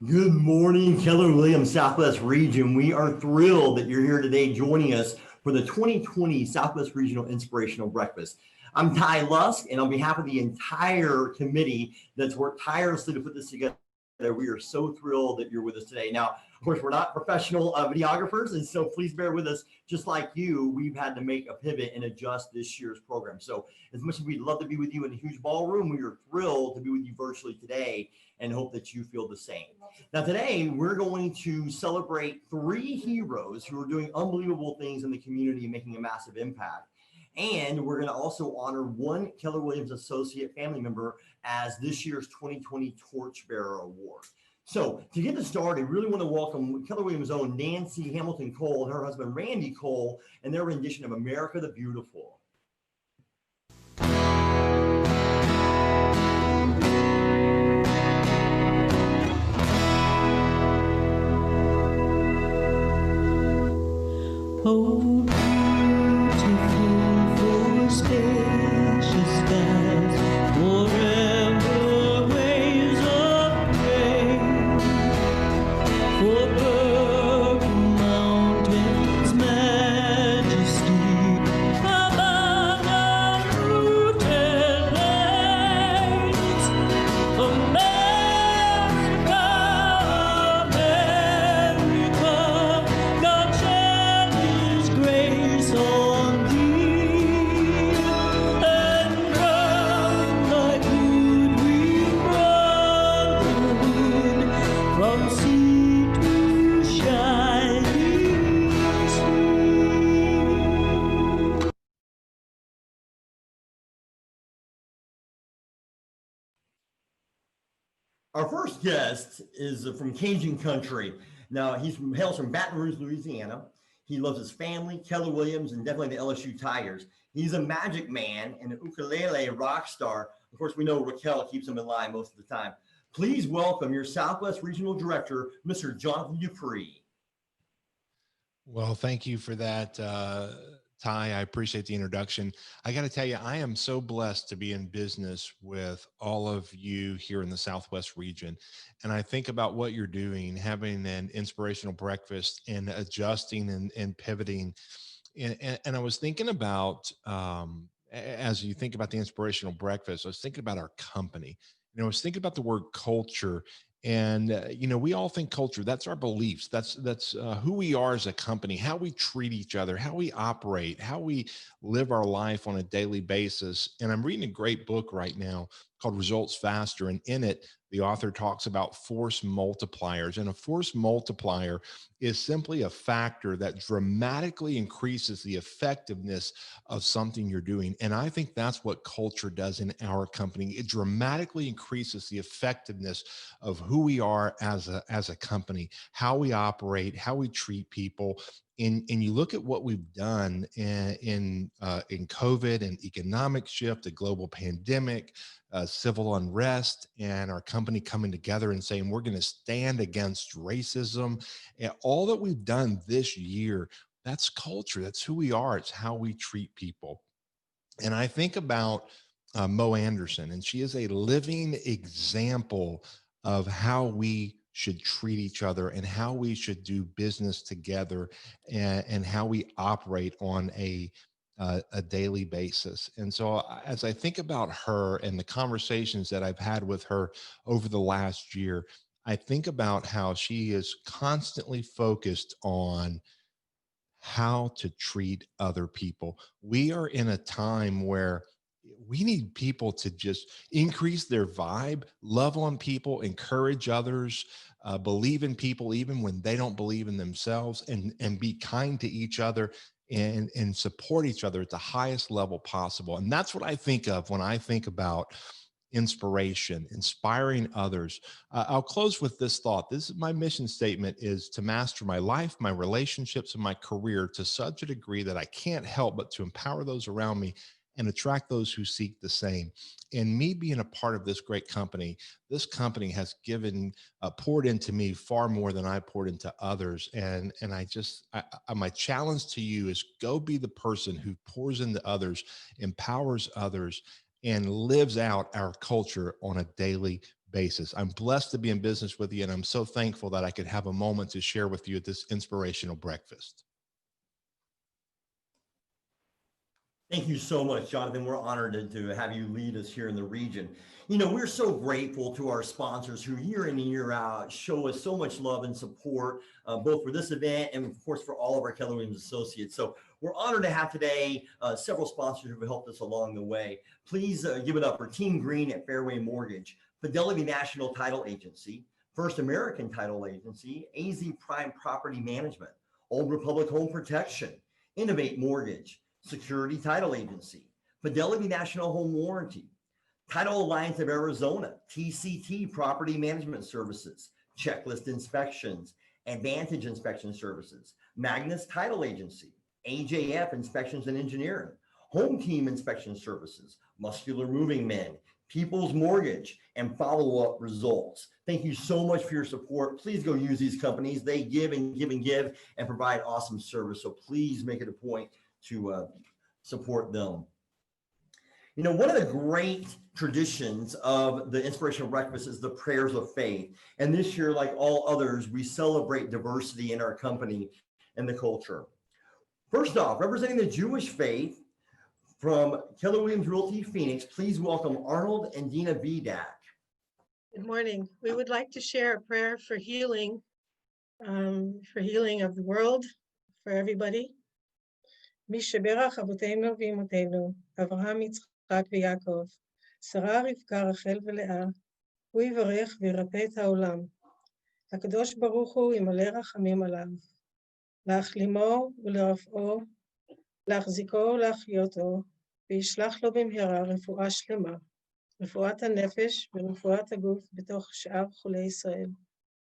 Good morning, Keller Williams Southwest Region. We are thrilled that you're here today joining us for the 2020 Southwest Regional Inspirational Breakfast. I'm Ty Lusk, and on behalf of the entire committee that's worked tirelessly to put this together, we are so thrilled that you're with us today. Now, of course, we're not professional videographers, and so please bear with us. Just like you, we've had to make a pivot and adjust this year's program. So, as much as we'd love to be with you in a huge ballroom, we are thrilled to be with you virtually today and hope that you feel the same. Now, today we're going to celebrate three heroes who are doing unbelievable things in the community and making a massive impact. And we're going to also honor one Keller Williams Associate family member as this year's 2020 Torchbearer Award. So, to get this started, we really want to welcome Keller Williams' own Nancy Hamilton Cole and her husband Randy Cole and their rendition of America the Beautiful. Oh, beautiful for spacious skies, forever waves of grain, for purple mountains, majesty, above unrooted plains, America, America, God shed His grace on thee, and crown thy goodwill brotherhood from sea to shining sea. Our first guest is from Cajun country. Now, hails from Baton Rouge, Louisiana. He loves his family, Keller Williams, and definitely the LSU Tigers. He's a magic man and an ukulele rock star. Of course, we know Raquel keeps him in line most of the time. Please welcome your Southwest Regional Director, Mr. Jonathan Dupree. Well, thank you for that, Ty. I appreciate the introduction. I got to tell you, I am so blessed to be in business with all of you here in the Southwest region. And I think about what you're doing, having an inspirational breakfast and adjusting and pivoting. And I was thinking about, as you think about the inspirational breakfast, I was thinking about our company. I was thinking about the word culture, and we all think culture, that's our beliefs, that's who we are as a company, how we treat each other, how we operate, how we live our life on a daily basis. And I'm reading a great book right now called Results Faster, and in it the author talks about force multipliers. And a force multiplier is simply a factor that dramatically increases the effectiveness of something you're doing. And I think that's what culture does in our company. It dramatically increases the effectiveness of who we are as a company, how we operate, how we treat people. And you look at what we've done in COVID and economic shift, a global pandemic, civil unrest, and our company coming together and saying we're going to stand against racism, and all that we've done this year. That's culture. That's who we are. It's how we treat people. And I think about Mo Anderson, and she is a living example of how we should treat each other and how we should do business together, and how we operate on a daily basis. And so, as I think about her and the conversations that I've had with her over the last year, I think about how she is constantly focused on how to treat other people. We are in a time where we need people to just increase their vibe, love on people, encourage others, believe in people even when they don't believe in themselves, and be kind to each other and support each other at the highest level possible. And that's what I think of when I think about inspiration, inspiring others. I'll close with this thought. This is my mission statement: is to master my life, my relationships, and my career to such a degree that I can't help but to empower those around me and attract those who seek the same. And me being a part of this company has poured into me far more than I poured into others. And my challenge to you is go be the person who pours into others, empowers others, and lives out our culture on a daily basis. I'm blessed to be in business with you, and I'm so thankful that I could have a moment to share with you at this inspirational breakfast. Thank you so much, Jonathan. We're honored to have you lead us here in the region. You know, we're so grateful to our sponsors who year in and year out show us so much love and support, both for this event and of course for all of our Keller Williams associates. So we're honored to have today several sponsors who have helped us along the way. Please give it up for Team Green at Fairway Mortgage, Fidelity National Title Agency, First American Title Agency, AZ Prime Property Management, Old Republic Home Protection, Innovate Mortgage, Security Title Agency, Fidelity National Home Warranty, Title Alliance of Arizona, TCT Property Management Services, Checklist Inspections, Advantage Inspection Services, Magnus Title Agency, AJF Inspections and Engineering, Home Team Inspection Services, Muscular Moving Men, People's Mortgage, and Follow-Up Results. Thank you so much for your support. Please go use these companies. They give and give and give and provide awesome service. So please make it a point to support them. You know, one of the great traditions of the Inspirational Breakfast is the prayers of faith. And this year, like all others, we celebrate diversity in our company and the culture. First off, representing the Jewish faith from Keller Williams Realty Phoenix, please welcome Arnold and Dina Vidak. Good morning. We would like to share a prayer for healing of the world, for everybody. מי שברך אבותינו ואמותינו, אברהם, יצחק ויעקב, שרה, רבקה, רחל ולאה, הוא יברך וירפא את העולם. הקדוש ברוך הוא ימלא רחמים עליו, להחלימו ולרפאו, להחזיקו ולהחיותו, וישלח לו במהרה רפואה שלמה, רפואת הנפש ורפואת הגוף בתוך שאר חולי ישראל.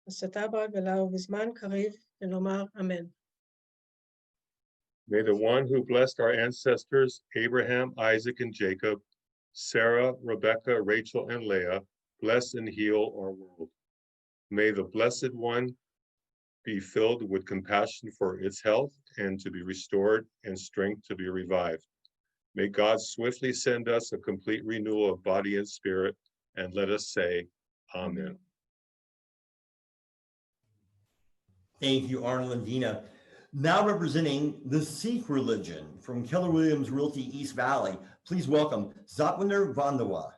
הסתה ברגלה ובזמן קריב ונאמר אמן. May the one who blessed our ancestors, Abraham, Isaac, and Jacob, Sarah, Rebecca, Rachel, and Leah, bless and heal our world. May the Blessed One be filled with compassion for its health and to be restored and strength to be revived. May God swiftly send us a complete renewal of body and spirit, and let us say, Amen. Thank you, Arnold and Dina. Now representing the Sikh religion from Keller Williams Realty East Valley, please welcome Zatwinder Vandawa.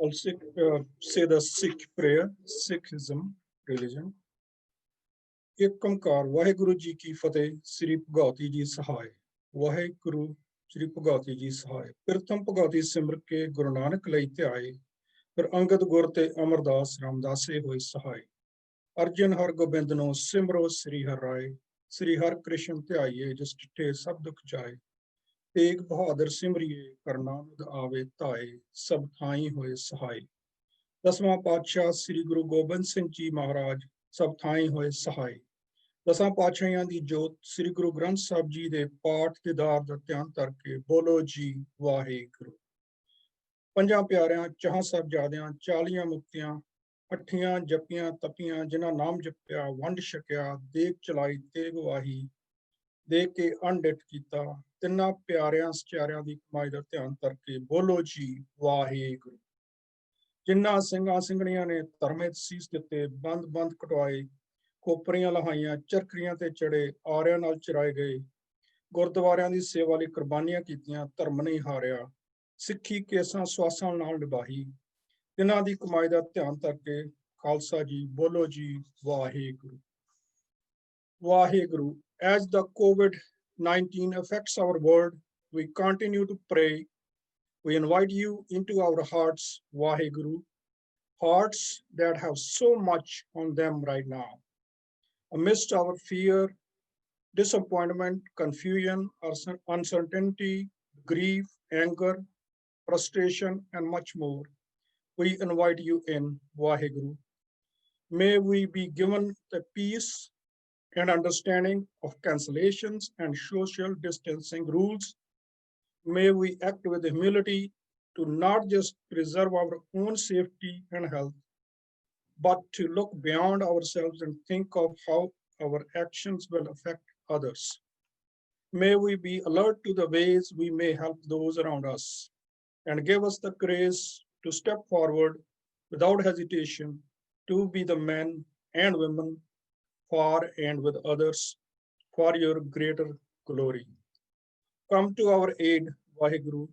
I'll say the Sikh prayer, Sikhism religion. एक ओंकार वाहेगुरु जी की फतेह श्री भगवती जी सहाय वाहेगुरु श्री भगवती जी सहाय प्रथम भगवती सिमर के गुरु नानक लई ध्याए फिर अंगद गुर ते अमरदास रामदासे होए सहाय अर्जन हर Gobind no सिमरो Shri हर राय श्री हर कृष्ण ध्याइए जिस डिठे सब दुख जाए तेग बहादुर सिमरिए करनामद आवे ताए सब थाई होए सहाय दसवां पातशाह श्री गुरु गोबिंद सिंह जी महाराज सब थाई होए सहाय दसां पातशाहियां दी जोत श्री गुरु ग्रंथ साहब जी दे पाठ दीदार दा ध्यान करके बोलो जी वाहेगुरु पंजां प्यारियां चाह साहबजादियां 40 मुक्तियां अठियां जपियां तपियां जिन्हां नाम जपिया वंड छकिया देख चलाई तेग वाही देख के अनडिट कीता तिन्ना प्यारियां सचारियां दी कमाई दा ध्यान करके बोलो जी वाहेगुरु जिन्ना ਸਿੰਘਾਂ ਸਿੰਘਣੀਆਂ ने ਧਰਮਿਤ ਸੀਸ ਦਿੱਤੇ ਬੰਦ ਬੰਦ ਕਟਵਾਏ ਕੋਪਰੀਆਂ ਲਹਾਈਆਂ ਚਰਖੜੀਆਂ ਤੇ ਚੜੇ ਆਰਿਆਂ ਨਾਲ ਚਰਾਏ ਗਏ ਗੁਰਦੁਆਰਿਆਂ ਦੀ ਸੇਵਾ ਲਈ ਕੁਰਬਾਨੀਆਂ ਕੀਤੀਆਂ ਧਰਮ ਨਹੀਂ ਹਾਰਿਆ ਸਿੱਖੀ ਕੇਸਾਂ ਸਵਾਸਾਂ ਨਾਲ ਨਿਭਾਈ ਤਿਨਾਂ ਦੀ ਕਮਾਈ ਦਾ ਧਿਆਨ ਕਰਕੇ ਖਾਲਸਾ ਜੀ ਬੋਲੋ ਜੀ Waheguru Waheguru as the COVID-19 affects our world we continue to pray. We invite you into our hearts, Vaheguru, hearts that have so much on them right now. Amidst our fear, disappointment, confusion, uncertainty, grief, anger, frustration, and much more, we invite you in, Vaheguru. May we be given the peace and understanding of cancellations and social distancing rules. May we act with humility to not just preserve our own safety and health, but to look beyond ourselves and think of how our actions will affect others. May we be alert to the ways we may help those around us and give us the grace to step forward without hesitation, to be the men and women for and with others for your greater glory. Come to our aid, Vaheguru.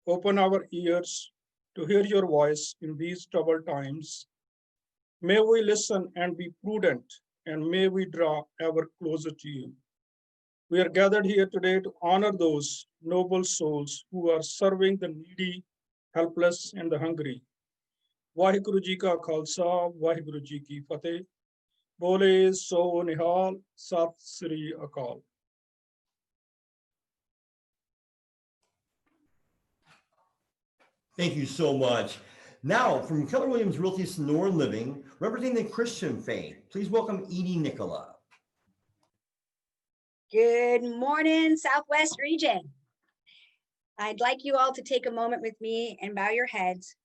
Open our ears to hear your voice in these troubled times. May we listen and be prudent, and may we draw ever closer to you. We are gathered here today to honor those noble souls who are serving the needy, helpless, and the hungry. Vaheguru Ji ka Khalsa, Vaheguru Ji ki Fateh. Bole so nihal, Sat Sri Akal. Thank you so much. Now, from Keller Williams Realty Sonora Living, representing the Christian faith, please welcome Edie Nicola. Good morning, Southwest region. I'd like you all to take a moment with me and bow your heads.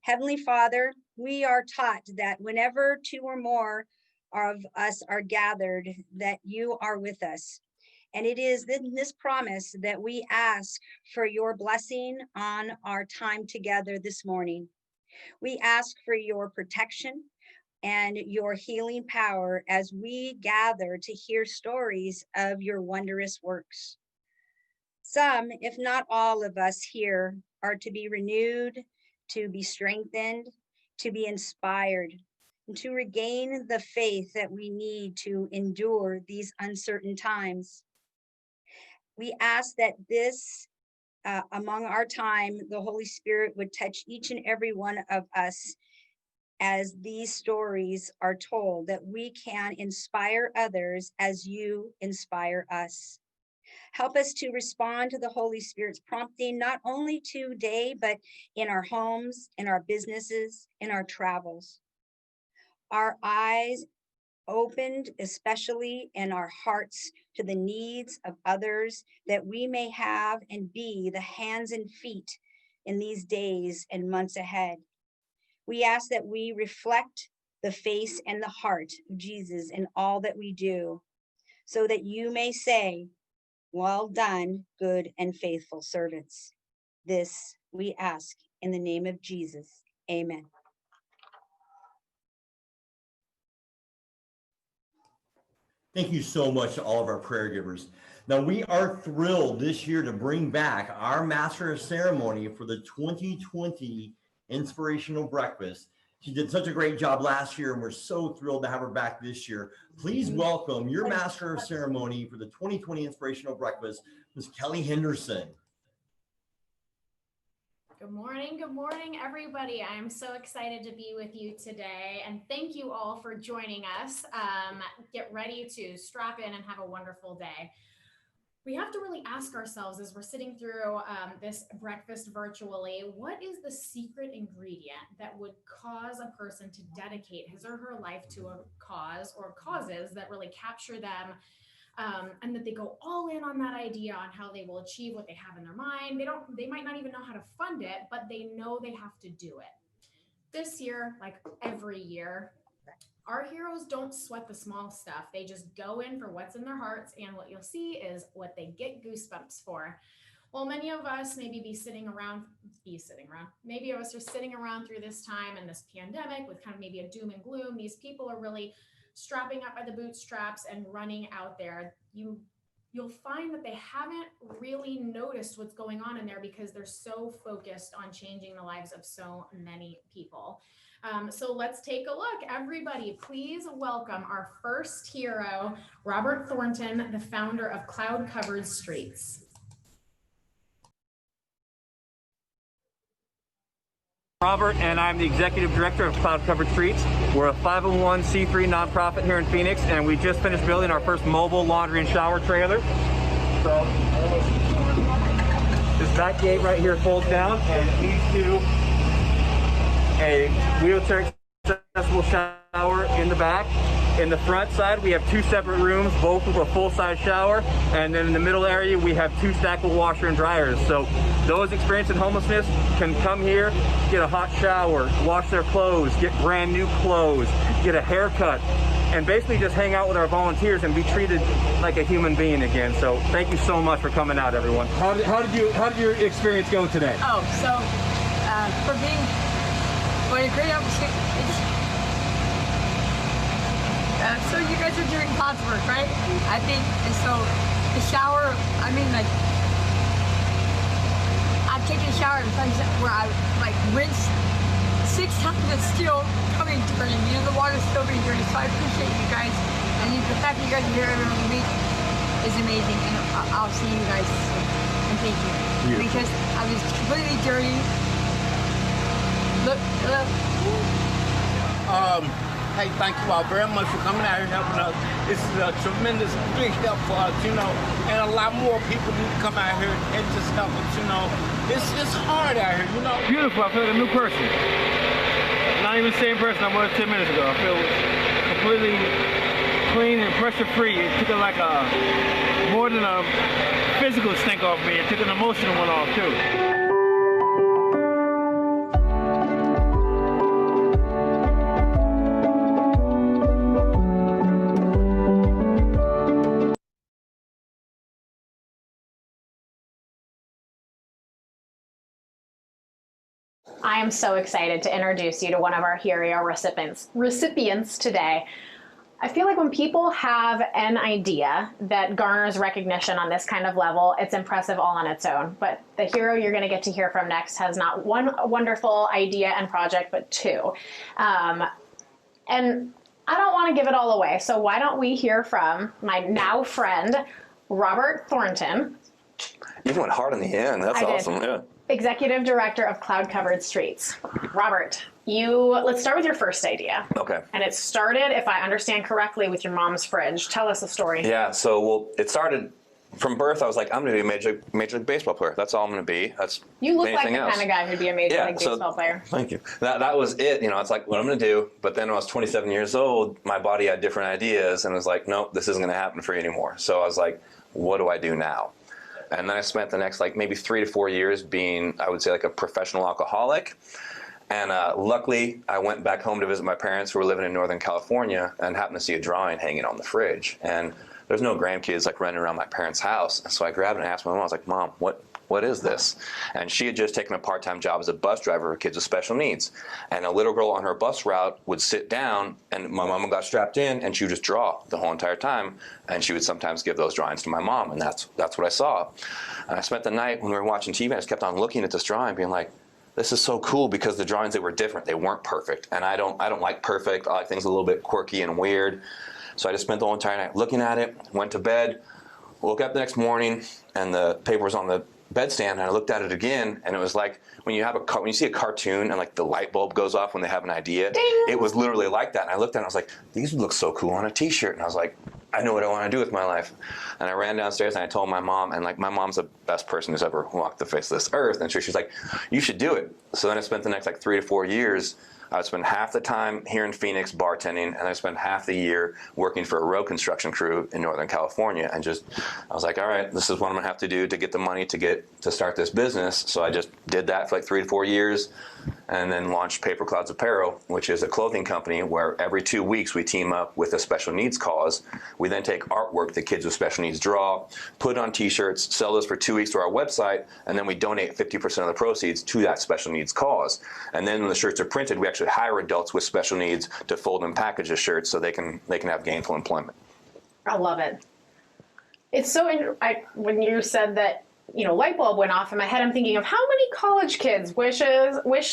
Heavenly Father, we are taught that whenever two or more of us are gathered, that you are with us. And it is in this promise that we ask for your blessing on our time together this morning. We ask for your protection and your healing power as we gather to hear stories of your wondrous works. Some, if not all of us here, are to be renewed, to be strengthened, to be inspired, and to regain the faith that we need to endure these uncertain times. We ask that this, among our time, the Holy Spirit would touch each and every one of us as these stories are told, that we can inspire others as you inspire us. Help us to respond to the Holy Spirit's prompting, not only today, but in our homes, in our businesses, in our travels. Our eyes opened, especially in our hearts, to the needs of others, that we may have and be the hands and feet in these days and months ahead. We ask that we reflect the face and the heart of Jesus in all that we do, so that you may say, "Well done, good and faithful servants." This we ask in the name of Jesus. Amen. Thank you so much to all of our prayer givers. Now, we are thrilled this year to bring back our Master of Ceremony for the 2020 Inspirational Breakfast. She did such a great job last year, and we're so thrilled to have her back this year. Please welcome your Master of Ceremony for the 2020 Inspirational Breakfast, Ms. Kelly Henderson. Good morning, everybody. I'm so excited to be with you today, and thank you all for joining us. Get ready to strap in and have a wonderful day. We have to really ask ourselves as we're sitting through this breakfast virtually, what is the secret ingredient that would cause a person to dedicate his or her life to a cause or causes that really capture them, and that they go all in on that idea on how they will achieve what they have in their mind. They might not even know how to fund it, but they know they have to do it. This year, like every year, our heroes don't sweat the small stuff. They just go in for what's in their hearts, and what you'll see is what they get goosebumps for. Well, many of us maybe maybe of us are sitting around through this time and this pandemic with kind of maybe a doom and gloom. These people are really strapping up by the bootstraps and running out there. You'll find that they haven't really noticed what's going on in there because they're so focused on changing the lives of so many people. So let's take a look. Everybody, please welcome our first hero, Robert Thornton, the founder of Cloud Covered Streets. Robert, and I'm the executive director of Cloud Covered Streets. We're a 501c3 nonprofit here in Phoenix, and we just finished building our first mobile laundry and shower trailer. So this back gate right here folds down, and it leads to a wheelchair accessible shower in the back. In the front side, we have two separate rooms, both with a full-size shower, and then in the middle area, we have two stackable washer and dryers. So those experiencing homelessness can come here, get a hot shower, wash their clothes, get brand new clothes, get a haircut, and basically just hang out with our volunteers and be treated like a human being again. So thank you so much for coming out, everyone. How did your experience go today? Oh, so for being But a great opportunity. So you guys are doing God's work, right? I think, and so the shower, I mean, like, I've taken a shower in times where I like rinse 6 times and still coming dirty. You know, the water's still being dirty. So I appreciate you guys. And the fact that you guys are here every week is amazing. And I'll see you guys soon. And thank you. Beautiful. Because I was completely dirty. Look. Hey, thank you all very much for coming out here helping us. This is a tremendous big help for us, you know, and a lot more people need to come out here and just help us, you know. It's hard out here, you know. Beautiful. I feel like a new person. Not even the same person I was 10 minutes ago. I feel completely clean and pressure-free. It took like more than a physical stink off me. It took an emotional one off too. I am so excited to introduce you to one of our hero recipients today. I feel like when people have an idea that garners recognition on this kind of level, it's impressive all on its own. But the hero you're going to get to hear from next has not one wonderful idea and project, but 2. And I don't want to give it all away. So why don't we hear from my now friend, Robert Thornton. You went hard in the end. That's awesome. Yeah. Executive Director of Cloud Covered Streets. Robert, let's start with your first idea. Okay. And it started, if I understand correctly, with your mom's fridge. Tell us the story. Yeah, so it started from birth. I was like, I'm going to be a Major League Baseball player. That's all I'm going to be. That's You look like the else. kind of guy who'd be a Major League Baseball player. Thank you. That was it. You know, it's like what I'm going to do. But then when I was 27 years old, my body had different ideas, and I was like, nope, this isn't going to happen for you anymore. So I was like, what do I do now? And then I spent the next like maybe 3 to 4 years being, I would say, like a professional alcoholic. And luckily, I went back home to visit my parents who were living in Northern California and happened to see a drawing hanging on the fridge. And there's no grandkids like running around my parents' house. And so I grabbed it and asked my mom, I was like, Mom, what is this? And she had just taken a part-time job as a bus driver for kids with special needs. And a little girl on her bus route would sit down, and my mom got strapped in, and she would just draw the whole entire time. And she would sometimes give those drawings to my mom, and that's what I saw. And I spent the night when we were watching TV, I just kept on looking at this drawing, being like, this is so cool because the drawings, they were different. They weren't perfect. And I don't like perfect. I like things a little bit quirky and weird. So I just spent the whole entire night looking at it, went to bed, woke up the next morning, and the paper was on the bedstand, and I looked at it again, and it was like when you see a cartoon and like the light bulb goes off when they have an idea. Ding! It was literally like that. And I looked at it and I was like, these would look so cool on a t-shirt. And I was like, I know what I want to do with my life. And I ran downstairs and I told my mom, and like my mom's the best person who's ever walked the face of this earth, and she's like, you should do it. So then I spent the next like 3 to 4 years. I would spend half the time here in Phoenix bartending, and I spent half the year working for a road construction crew in Northern California. And I was like, all right, this is what I'm gonna have to do to get the money to start this business. So I just did that for like 3 to 4 years, and then launched Paper Clouds Apparel, which is a clothing company where every 2 weeks we team up with a special needs cause. We then take artwork that kids with special needs draw, put on t-shirts, sell those for 2 weeks to our website, and then we donate 50% of the proceeds to that special needs cause. And then when the shirts are printed, we actually hire adults with special needs to fold and package the shirts so they can have gainful employment. I love it. It's so when you said that, light bulb went off in my head, I'm thinking of how many college kids wish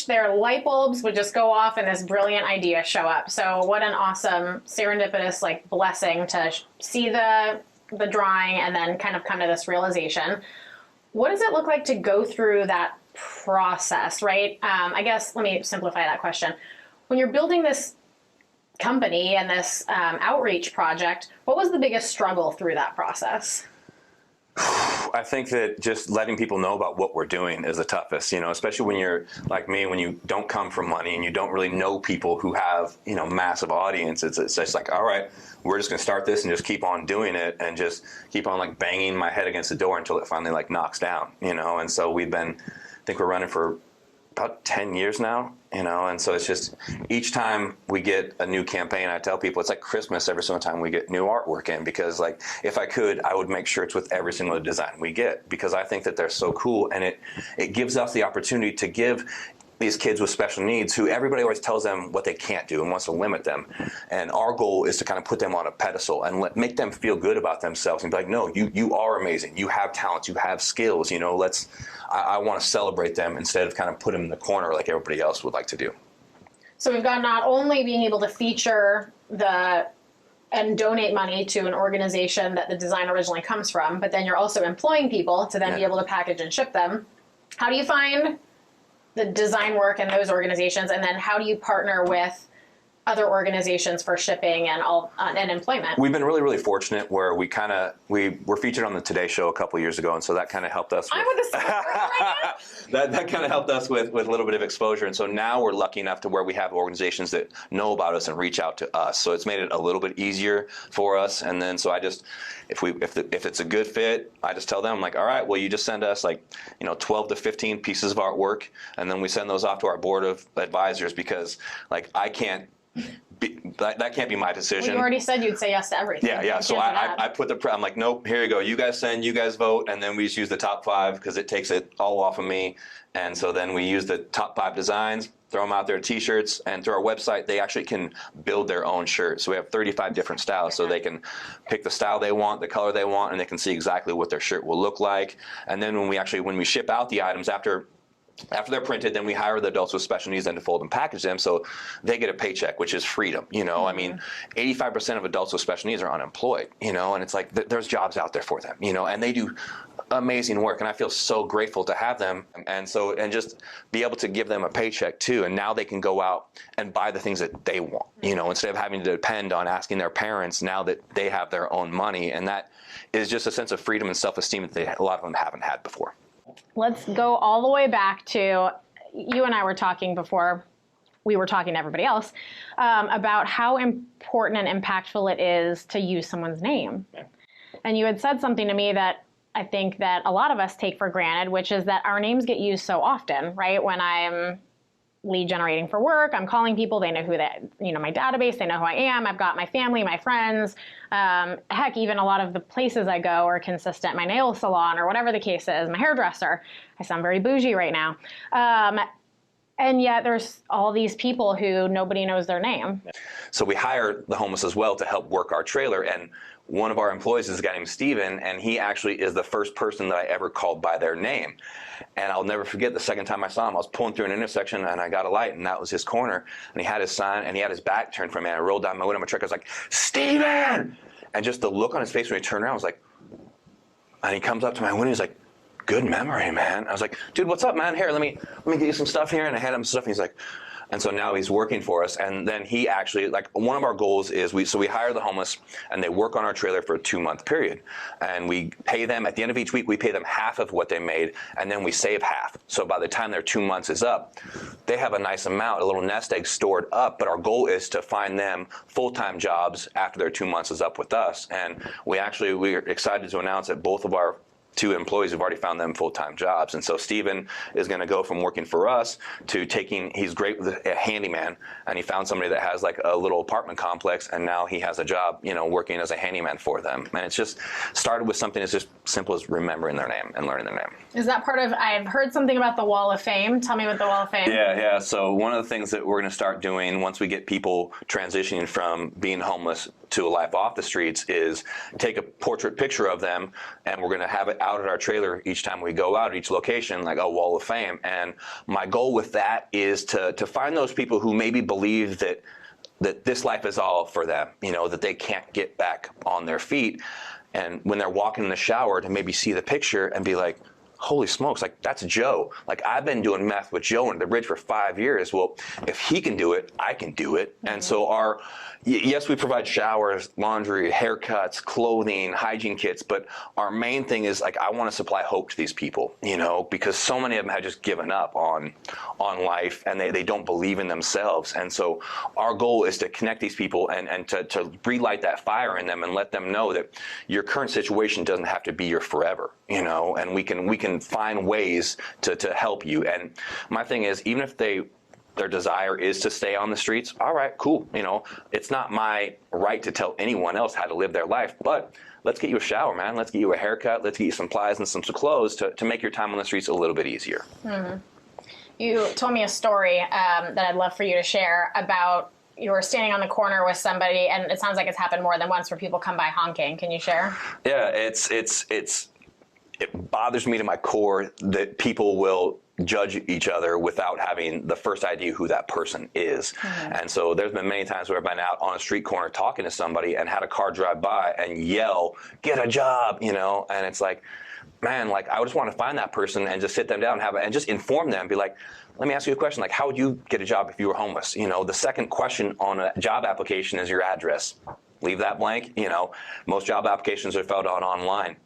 their light bulbs would just go off and this brilliant idea show up. So what an awesome serendipitous blessing to see the drawing and then kind of come to this realization. What does it look like to go through that process, right? I guess let me simplify that question. When you're building this company and this outreach project, what was the biggest struggle through that process? I think that just letting people know about what we're doing is the toughest, especially when you're like me, when you don't come from money and you don't really know people who have, massive audiences. It's just like, all right, we're just going to start this and just keep on doing it and just keep on banging my head against the door until it finally knocks down, And so I think we're running for about 10 years now, and so it's just each time we get a new campaign, I tell people it's like Christmas every single time we get new artwork in, because if I could, I would make sure it's with every single design we get, because I think that they're so cool, and it gives us the opportunity to give these kids with special needs who everybody always tells them what they can't do and wants to limit them. And our goal is to kind of put them on a pedestal and make them feel good about themselves and be like, no, you are amazing. You have talents, you have skills, you know, I want to celebrate them instead of kind of put them in the corner like everybody else would like to do. So we've got not only being able to feature and donate money to an organization that the design originally comes from, but then you're also employing people to then be able to package and ship them. How do you find the design work in those organizations, and then how do you partner with other organizations for shipping and employment? We've been really, really fortunate where we were featured on the Today Show a couple years ago, and so that kind of helped us. That kind of helped us with a little bit of exposure, and so now we're lucky enough to where we have organizations that know about us and reach out to us. So it's made it a little bit easier for us. And then so I just, if it's a good fit, I just tell them, like, all right, well, you just send us 12 to 15 pieces of artwork, and then we send those off to our board of advisors because I can't. That can't be my decision. Well, you already said you'd say yes to everything. Yeah. So I put I'm like, nope, here you go. You guys send, you guys vote, and then we just use the top 5 because it takes it all off of me. And so then we use the top 5 designs, throw them out there, T-shirts, and through our website, they actually can build their own shirt. So we have 35 different styles, so they can pick the style they want, the color they want, and they can see exactly what their shirt will look like. And then when we ship out the items after they're printed, then we hire the adults with special needs then to fold and package them so they get a paycheck, which is freedom. You know, I mean, 85% of adults with special needs are unemployed, you know, and it's like there's jobs out there for them, you know, and they do amazing work, and I feel so grateful to have them, and just be able to give them a paycheck too, and now they can go out and buy the things that they want, you know, instead of having to depend on asking their parents now that they have their own money, and that is just a sense of freedom and self-esteem that a lot of them haven't had before. Let's go all the way back to, you and I were talking before we were talking to everybody else, about how important and impactful it is to use someone's name. And you had said something to me that I think that a lot of us take for granted, which is that our names get used so often, right? When I'm lead generating for work, I'm calling people, they know my database, they know who I am, I've got my family, my friends, heck, even a lot of the places I go are consistent, my nail salon or whatever the case is, my hairdresser. I sound very bougie right now. And yet there's all these people who nobody knows their name. So we hire the homeless as well to help work our trailer, and one of our employees is a guy named Steven, and he actually is the first person that I ever called by their name. And I'll never forget the second time I saw him. I was pulling through an intersection and I got a light, and that was his corner. And he had his sign and he had his back turned from me. I rolled down my window of my truck. I was like, Steven! And just the look on his face when he turned around, I was like, and he comes up to my window, he's like, good memory, man. I was like, dude, what's up, man? Here, let me get you some stuff here. And I had him some stuff, and he's like, and so now he's working for us. And then he actually, one of our goals is we hire the homeless and they work on our trailer for a 2-month period. And we pay them at the end of each week, we pay them half of what they made, and then we save half. So by the time their 2 months is up, they have a nice amount, a little nest egg stored up. But our goal is to find them full-time jobs after their 2 months is up with us. And we're excited to announce that both of our 2 employees have already found them full-time jobs. And so Steven is going to go from working for us to he's great with a handyman, and he found somebody that has like a little apartment complex, and now he has a job, you know, working as a handyman for them. And it's just started with something as just simple as remembering their name and learning their name. Is that part of, I've heard something about the Wall of Fame. Tell me about the Wall of Fame. Yeah. So one of the things that we're going to start doing once we get people transitioning from being homeless to a life off the streets is take a portrait picture of them, and we're going to have it out at our trailer each time we go out at each location, like a Wall of Fame. And my goal with that is to find those people who maybe believe that this life is all for them, you know, that they can't get back on their feet. And when they're walking in the shower, to maybe see the picture and be like, holy smokes, like that's Joe. Like I've been doing meth with Joe under the bridge for 5 years. Well, if he can do it, I can do it. Mm-hmm. And so yes, we provide showers, laundry, haircuts, clothing, hygiene kits, but our main thing is like, I want to supply hope to these people, you know, because so many of them have just given up on life, and they don't believe in themselves. And so our goal is to connect these people and to relight that fire in them and let them know that your current situation doesn't have to be your forever, you know, and we can find ways to help you. And my thing is, even if their desire is to stay on the streets, all right, cool. You know, it's not my right to tell anyone else how to live their life, but let's get you a shower, man. Let's get you a haircut. Let's get you some supplies and some clothes to make your time on the streets a little bit easier. Mm-hmm. You told me a story that I'd love for you to share about you were standing on the corner with somebody, and it sounds like it's happened more than once where people come by honking. Can you share? Yeah, it bothers me to my core that people will judge each other without having the first idea who that person is. Mm-hmm. And so there's been many times where I've been out on a street corner talking to somebody and had a car drive by and yell, "Get a job," you know, and it's like, man, like I just want to find that person and just sit them down and just inform them, be like, let me ask you a question, like how would you get a job if you were homeless? You know, the second question on a job application is your address. Leave that blank. You know, most job applications are filled out online.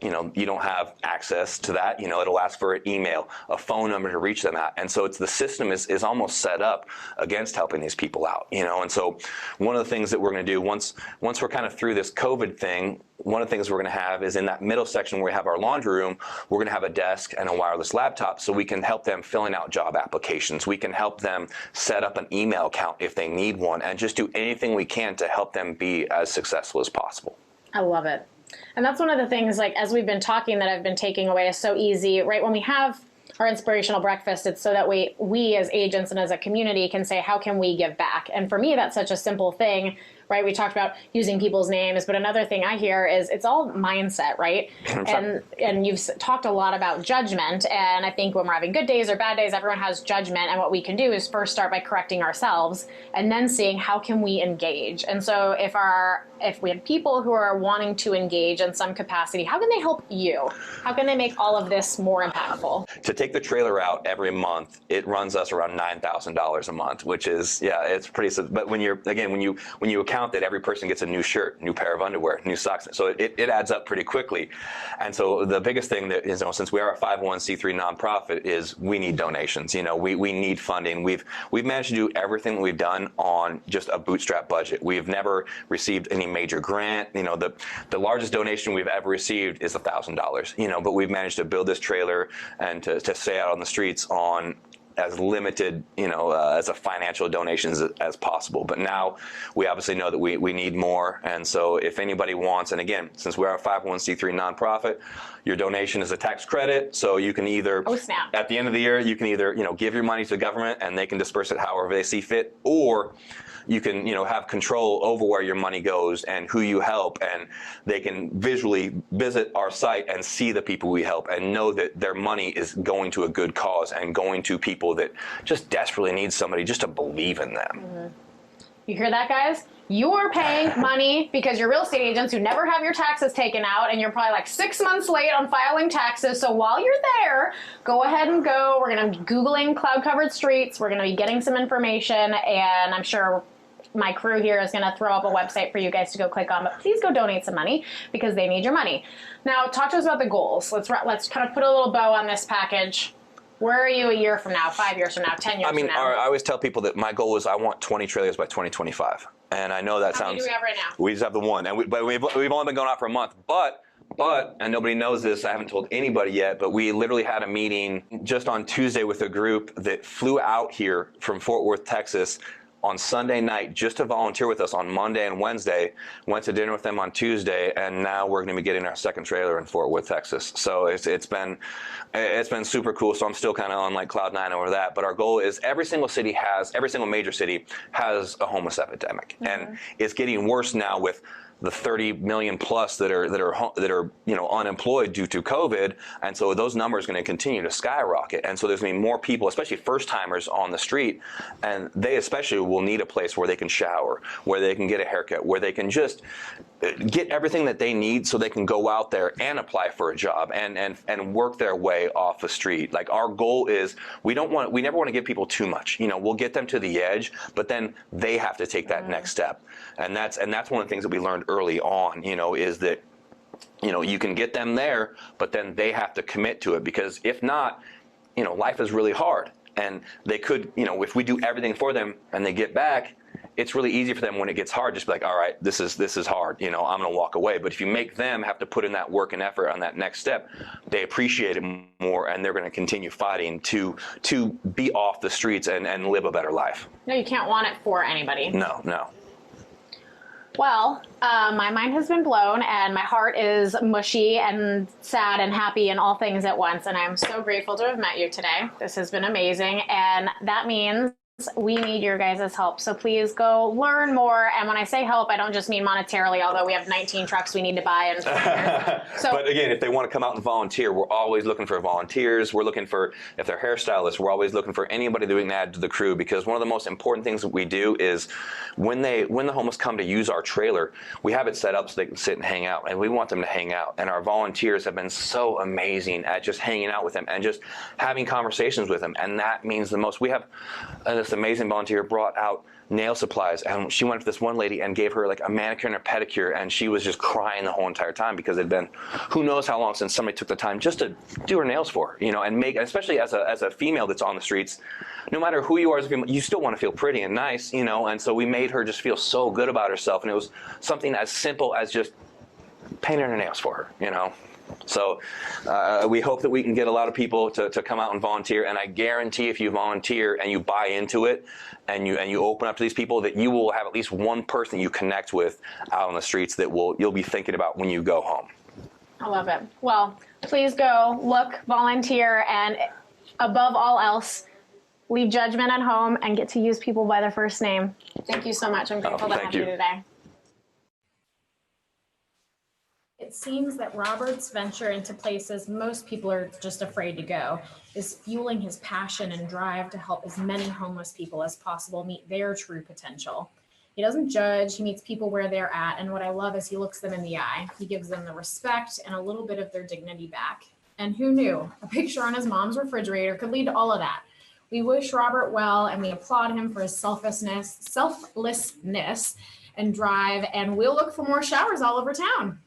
You know, you don't have access to that. You know, it'll ask for an email, a phone number to reach them at. And so it's the system is almost set up against helping these people out, you know. And so one of the things that we're going to do once we're kind of through this COVID thing, one of the things we're going to have is in that middle section where we have our laundry room, we're going to have a desk and a wireless laptop so we can help them filling out job applications. We can help them set up an email account if they need one and just do anything we can to help them be as successful as possible. I love it. And that's one of the things, like, as we've been talking, that I've been taking away is so easy, right? When we have our inspirational breakfast, it's so that we as agents and as a community can say, how can we give back? And for me, that's such a simple thing, right? We talked about using people's names, but another thing I hear is it's all mindset, right? And you've talked a lot about judgment, and I think when we're having good days or bad days, everyone has judgment, and what we can do is first start by correcting ourselves and then seeing how can we engage. And so if we have people who are wanting to engage in some capacity, how can they help you? How can they make all of this more impactful? To take the trailer out every month, it runs us around $9,000 a month, which is, yeah, it's pretty, but when you account that every person gets a new shirt, new pair of underwear, new socks, so it adds up pretty quickly. And so the biggest thing that is, you know, since we are a 501c3 nonprofit, is we need donations. You know, we need funding. We've managed to do everything that we've done on just a bootstrap budget. We've never received any major grant. You know, the largest donation we've ever received is $1,000. You know, but we've managed to build this trailer and to stay out on the streets on as limited, you know, as a financial donations as possible. But now we obviously know that we need more. And so if anybody wants, and again, since we're a 501c3 nonprofit, your donation is a tax credit. So you can either, at the end of the year, you can either, you know, give your money to the government and they can disperse it however they see fit, or you can, you know, have control over where your money goes and who you help, and they can visually visit our site and see the people we help and know that their money is going to a good cause and going to people that just desperately need somebody just to believe in them. Mm-hmm. You hear that, guys? You are paying money because you're real estate agents who never have your taxes taken out, and you're probably like 6 months late on filing taxes. So while you're there, go ahead and go. We're going to be Googling cloud-covered streets. We're going to be getting some information, and I'm sure my crew here is going to throw up a website for you guys to go click on, but please go donate some money because they need your money. Now, talk to us about the goals. Let's kind of put a little bow on this package. Where are you a year from now, 5 years from now, 10 years from now? I always tell people that my goal is I want 20 trailers by 2025. And I know that sounds... How many do we have right now? We just have the one. But we've only been going out for a month. But, and nobody knows this, I haven't told anybody yet, but we literally had a meeting just on Tuesday with a group that flew out here from Fort Worth, Texas, on Sunday night just to volunteer with us on Monday and Wednesday, went to dinner with them on Tuesday, and now we're going to be getting our second trailer in Fort Worth, Texas. So it's been super cool. So I'm still kind of on like cloud nine over that. But our goal is every single major city has a homeless epidemic, and it's getting worse now with the 30 million plus that are you know, unemployed due to COVID, and so those numbers are going to continue to skyrocket. And so there's going to be more people, especially first timers, on the street, and they especially will need a place where they can shower, where they can get a haircut, where they can just get everything that they need so they can go out there and apply for a job and work their way off the street. Like, our goal is we never want to give people too much. You know, we'll get them to the edge, but then they have to take that next step. And that's one of the things that we learned early on, you know, is that, you know, you can get them there, but then they have to commit to it, because if not, you know, life is really hard. And they could, you know, if we do everything for them and they get back, it's really easy for them when it gets hard, just be like, all right, this is hard, you know, I'm going to walk away. But if you make them have to put in that work and effort on that next step, they appreciate it more, and they're going to continue fighting to be off the streets and live a better life. No, you can't want it for anybody. No. Well, my mind has been blown and my heart is mushy and sad and happy and all things at once. And I'm so grateful to have met you today. This has been amazing. And that means we need your guys' help. So please go learn more. And when I say help, I don't just mean monetarily, although we have 19 trucks we need to buy. And But again, if they want to come out and volunteer, we're always looking for volunteers. We're looking for, if they're hairstylists, we're always looking for anybody that we can add to the crew, because one of the most important things that we do is when the homeless come to use our trailer, we have it set up so they can sit and hang out, and we want them to hang out. And our volunteers have been so amazing at just hanging out with them and just having conversations with them, and that means the most. We have this amazing volunteer brought out nail supplies, and she went to this one lady and gave her like a manicure and a pedicure, and she was just crying the whole entire time because it'd been who knows how long since somebody took the time just to do her nails for her, you know, and make, especially as a female that's on the streets, no matter who you are as a female, you still want to feel pretty and nice, you know, and so we made her just feel so good about herself, and it was something as simple as just painting her nails for her, you know. So we hope that we can get a lot of people to come out and volunteer, and I guarantee if you volunteer and you buy into it and you open up to these people, that you will have at least one person you connect with out on the streets that you'll be thinking about when you go home. I love it. Well, please go look, volunteer, and above all else, leave judgment at home and get to use people by their first name. Thank you so much. I'm grateful to have you today. It seems that Robert's venture into places most people are just afraid to go is fueling his passion and drive to help as many homeless people as possible meet their true potential. He doesn't judge, he meets people where they're at, and what I love is he looks them in the eye. He gives them the respect and a little bit of their dignity back. And who knew? A picture on his mom's refrigerator could lead to all of that. We wish Robert well, and we applaud him for his selflessness and drive, and we'll look for more showers all over town.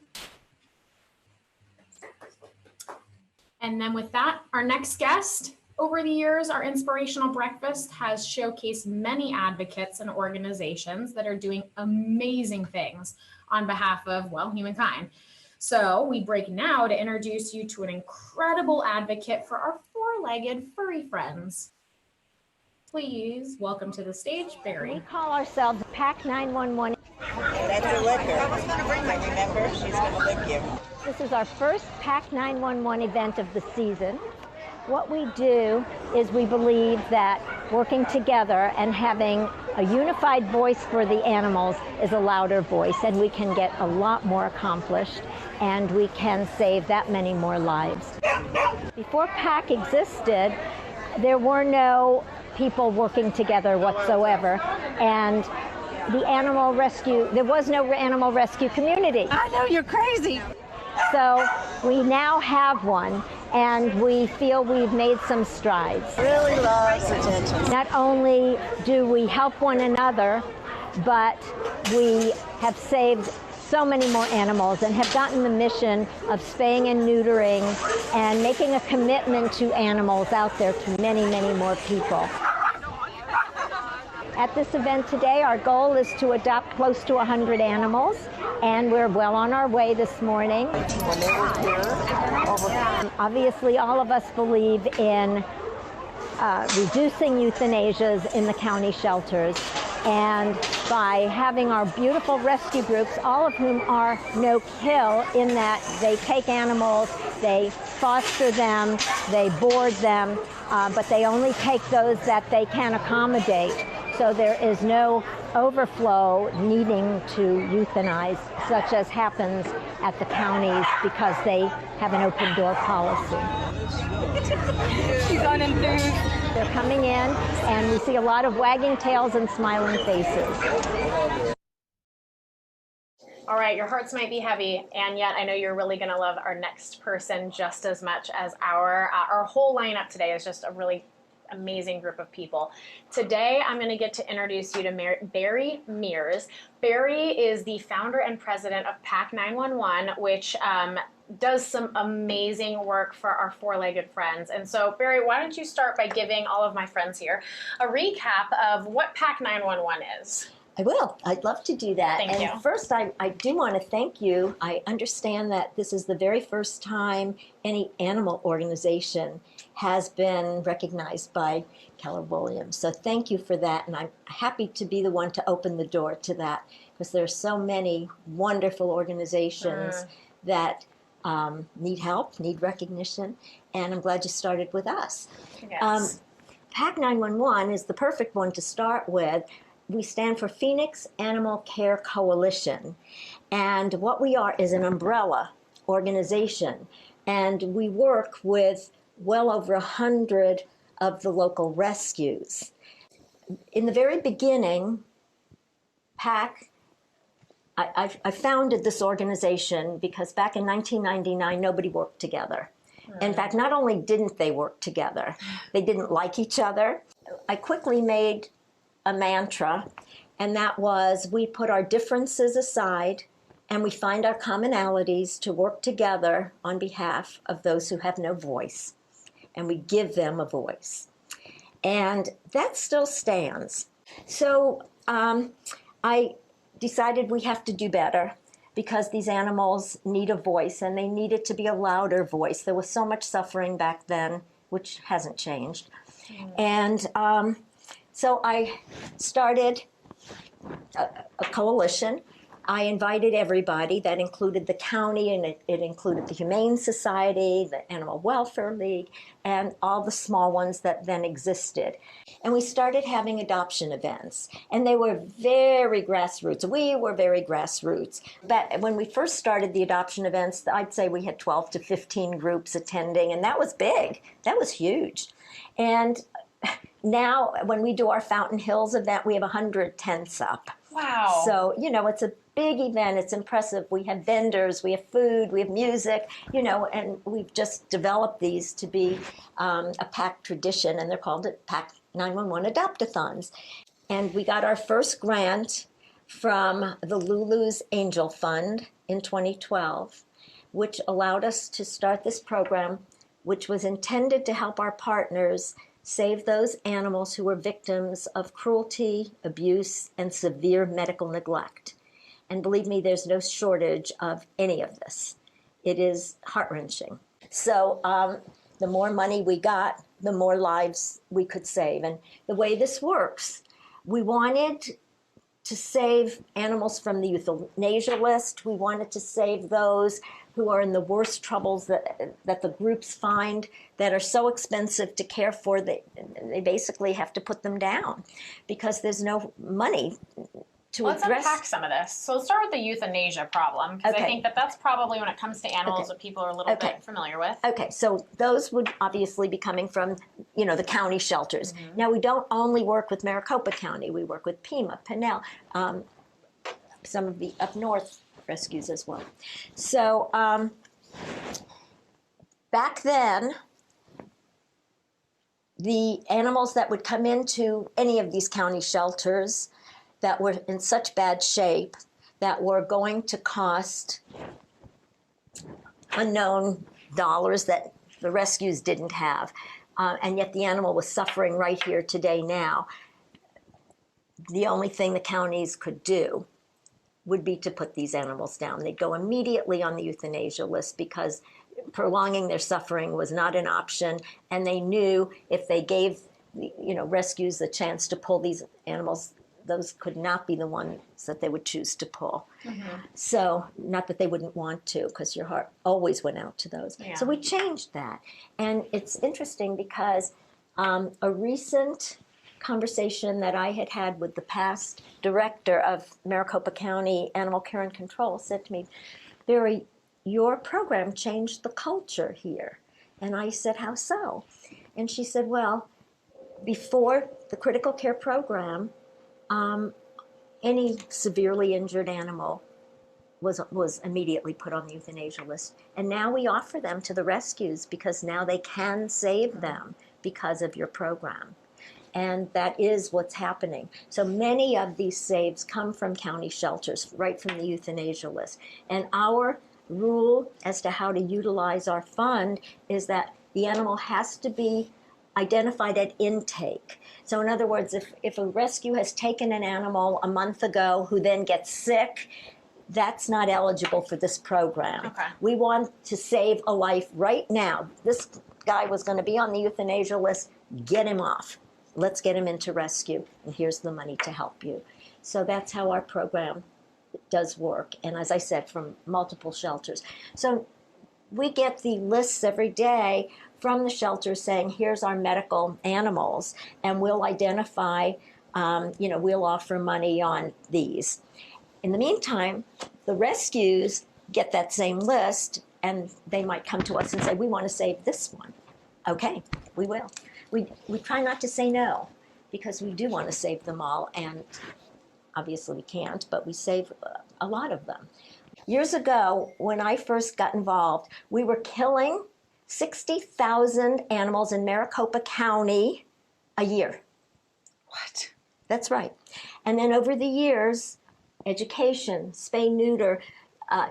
And then with that, our next guest. Over the years, our Inspirational Breakfast has showcased many advocates and organizations that are doing amazing things on behalf of, well, humankind. So we break now to introduce you to an incredible advocate for our four-legged furry friends. Please welcome to the stage, Barry. We call ourselves Pack 911. That's a liquor. Remember, she's going to lick you. This is our first Pack 911 event of the season. What we do is we believe that working together and having a unified voice for the animals is a louder voice, and we can get a lot more accomplished, and we can save that many more lives. Before Pack existed, there were no people working together whatsoever, and there was no animal rescue community. I know, you're crazy. So we now have one, and we feel we've made some strides. Really loves attention. Not only do we help one another, but we have saved so many more animals and have gotten the mission of spaying and neutering and making a commitment to animals out there to many, many more people. At this event today, our goal is to adopt close to 100 animals, and we're well on our way this morning. Obviously, all of us believe in reducing euthanasias in the county shelters, and by having our beautiful rescue groups, all of whom are no-kill in that they take animals, they foster them, they board them, but they only take those that they can accommodate. So there is no overflow needing to euthanize, such as happens at the counties because they have an open door policy. She's unenthused. They're coming in, and we see a lot of wagging tails and smiling faces. All right, your hearts might be heavy, and yet I know you're really going to love our next person just as much as our whole lineup today is just a really amazing group of people. Today, I'm going to get to introduce you to Barry Mears. Barry is the founder and president of Pack 911, which does some amazing work for our four-legged friends. And so, Barry, why don't you start by giving all of my friends here a recap of what Pack 911 is? I will. I'd love to do that. Thank you. First, I do want to thank you. I understand that this is the very first time any animal organization has been recognized by Keller Williams. So thank you for that. And I'm happy to be the one to open the door to that, because there are so many wonderful organizations that need help, need recognition. And I'm glad you started with us. Yes. PAC 911 is the perfect one to start with. We stand for Phoenix Animal Care Coalition. And what we are is an umbrella organization. And we work with well over 100 of the local rescues. In the very beginning, PAC, I founded this organization because back in 1999, nobody worked together. In fact, not only didn't they work together, they didn't like each other. I quickly made a mantra, and that was we put our differences aside and we find our commonalities to work together on behalf of those who have no voice, and we give them a voice. And that still stands. So I decided we have to do better, because these animals need a voice, and they needed to be a louder voice. There was so much suffering back then, which hasn't changed. And so I started a coalition. I invited everybody. That included the county, and it included the Humane Society, the Animal Welfare League, and all the small ones that then existed. And we started having adoption events, and they were very grassroots. We were very grassroots. But when we first started the adoption events, I'd say we had 12 to 15 groups attending, and that was big. That was huge. And now, when we do our Fountain Hills event, we have 100 tents up. Wow. So, you know, it's a big event. It's impressive. We have vendors, we have food, we have music, you know, and we've just developed these to be a PAC tradition, and they're called PAC 911 Adopt-a-thons. And we got our first grant from the Lulu's Angel Fund in 2012, which allowed us to start this program, which was intended to help our partners save those animals who were victims of cruelty, abuse, and severe medical neglect. And believe me, there's no shortage of any of this. It is heart-wrenching. So the more money we got, the more lives we could save. And the way this works, we wanted to save animals from the euthanasia list. We wanted to save those who are in the worst troubles that the groups find that are so expensive to care for, they basically have to put them down because there's no money to Let's address. unpack some of this. So let's start with the euthanasia problem, because I think that that's probably, when it comes to animals, what people are a little bit familiar with. Okay, so those would obviously be coming from, you know, the county shelters. Now, we don't only work with Maricopa County. We work with Pima, Pinell, some of the up north rescues as well. So back then, the animals that would come into any of these county shelters that were in such bad shape that were going to cost unknown dollars that the rescues didn't have, and yet the animal was suffering right here today now. The only thing the counties could do would be to put these animals down. They'd go immediately on the euthanasia list because prolonging their suffering was not an option, and they knew if they gave, you know, rescues the chance to pull these animals, those could not be the ones that they would choose to pull. So, not that they wouldn't want to, because your heart always went out to those. Yeah. So we changed that. And it's interesting because a recent conversation that I had had with the past director of Maricopa County Animal Care and Control said to me, Barry, your program changed the culture here. And I said, how so? And she said, well, before the critical care program, any severely injured animal was immediately put on the euthanasia list. And now we offer them to the rescues because now they can save them because of your program. And that is what's happening. So many of these saves come from county shelters, right from the euthanasia list. And our rule as to how to utilize our fund is that the animal has to be identified at intake. So in other words, if a rescue has taken an animal a month ago who then gets sick, that's not eligible for this program. Okay. We want to save a life right now. This guy was going to be on the euthanasia list. Get him off. Let's get him into rescue, and here's the money to help you. So that's how our program does work, and as I said, from multiple shelters. So we get the lists every day from the shelters saying, here's our medical animals, and we'll identify, we'll offer money on these. In the meantime, the rescues get that same list, and they might come to us and say, we want to save this one. Okay, we will. We try not to say no, because we do want to save them all, and obviously we can't, but we save a lot of them. Years ago, when I first got involved, we were killing 60,000 animals in Maricopa County a year. What? That's right. And then over the years, education, spay, neuter,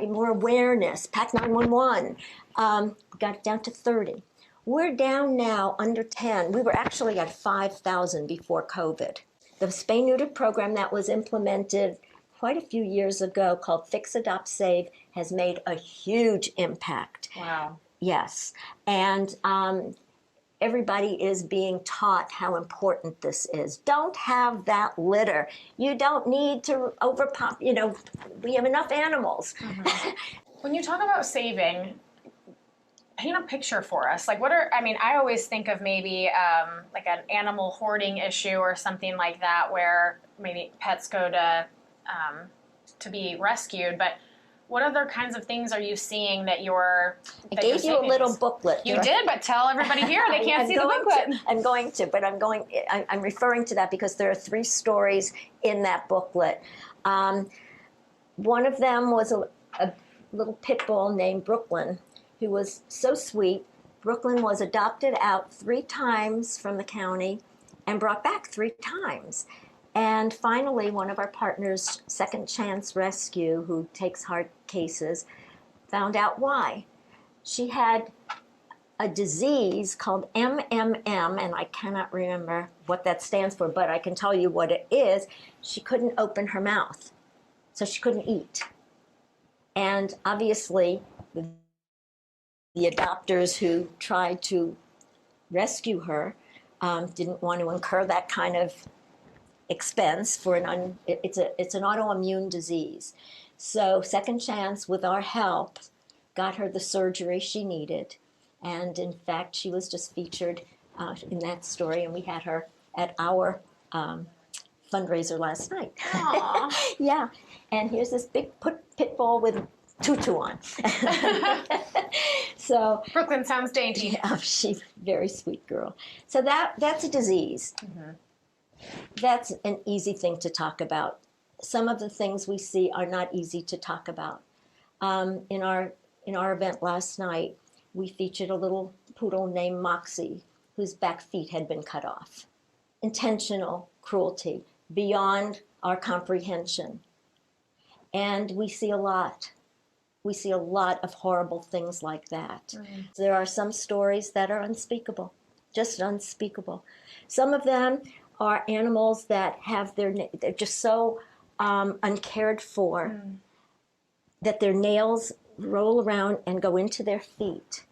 more awareness, PAC 911, got it down to 30. We're down now under 10. We were actually at 5,000 before COVID. The spay neuter program that was implemented quite a few years ago called Fix, Adopt, Save has made a huge impact. Wow. Yes. And everybody is being taught how important this is. Don't have that litter. You don't need to we have enough animals. Mm-hmm. When you talk about saving, paint a picture for us. Like I always think of maybe like an animal hoarding issue or something like that where maybe pets go to be rescued, but what other kinds of things are you seeing that you're I gave you a little booklet. You did, but tell everybody here, they can't see the booklet. I'm referring to that because there are 3 stories in that booklet. One of them was a little pit bull named Brooklyn, who was so sweet. Brooklyn was adopted out 3 times from the county and brought back 3 times. And finally, one of our partners, Second Chance Rescue, who takes hard cases, found out why. She had a disease called MMM, and I cannot remember what that stands for, but I can tell you what it is. She couldn't open her mouth, so she couldn't eat. And obviously, the adopters who tried to rescue her didn't want to incur that kind of expense for it's an autoimmune disease. So Second Chance, with our help, got her the surgery she needed. And in fact, she was just featured in that story, and we had her at our fundraiser last night. Yeah, and here's this big pit bull with tutu on. So Brooklyn sounds dainty. Yeah, she's a very sweet girl. So that's a disease. Mm-hmm. That's an easy thing to talk about. Some of the things we see are not easy to talk about. In our event last night, we featured a little poodle named Moxie, whose back feet had been cut off. Intentional cruelty, beyond our comprehension. And we see a lot. We see a lot of horrible things like that. Mm-hmm. There are some stories that are unspeakable, just unspeakable. Some of them are animals that have they're just so uncared for that their nails roll around and go into their feet.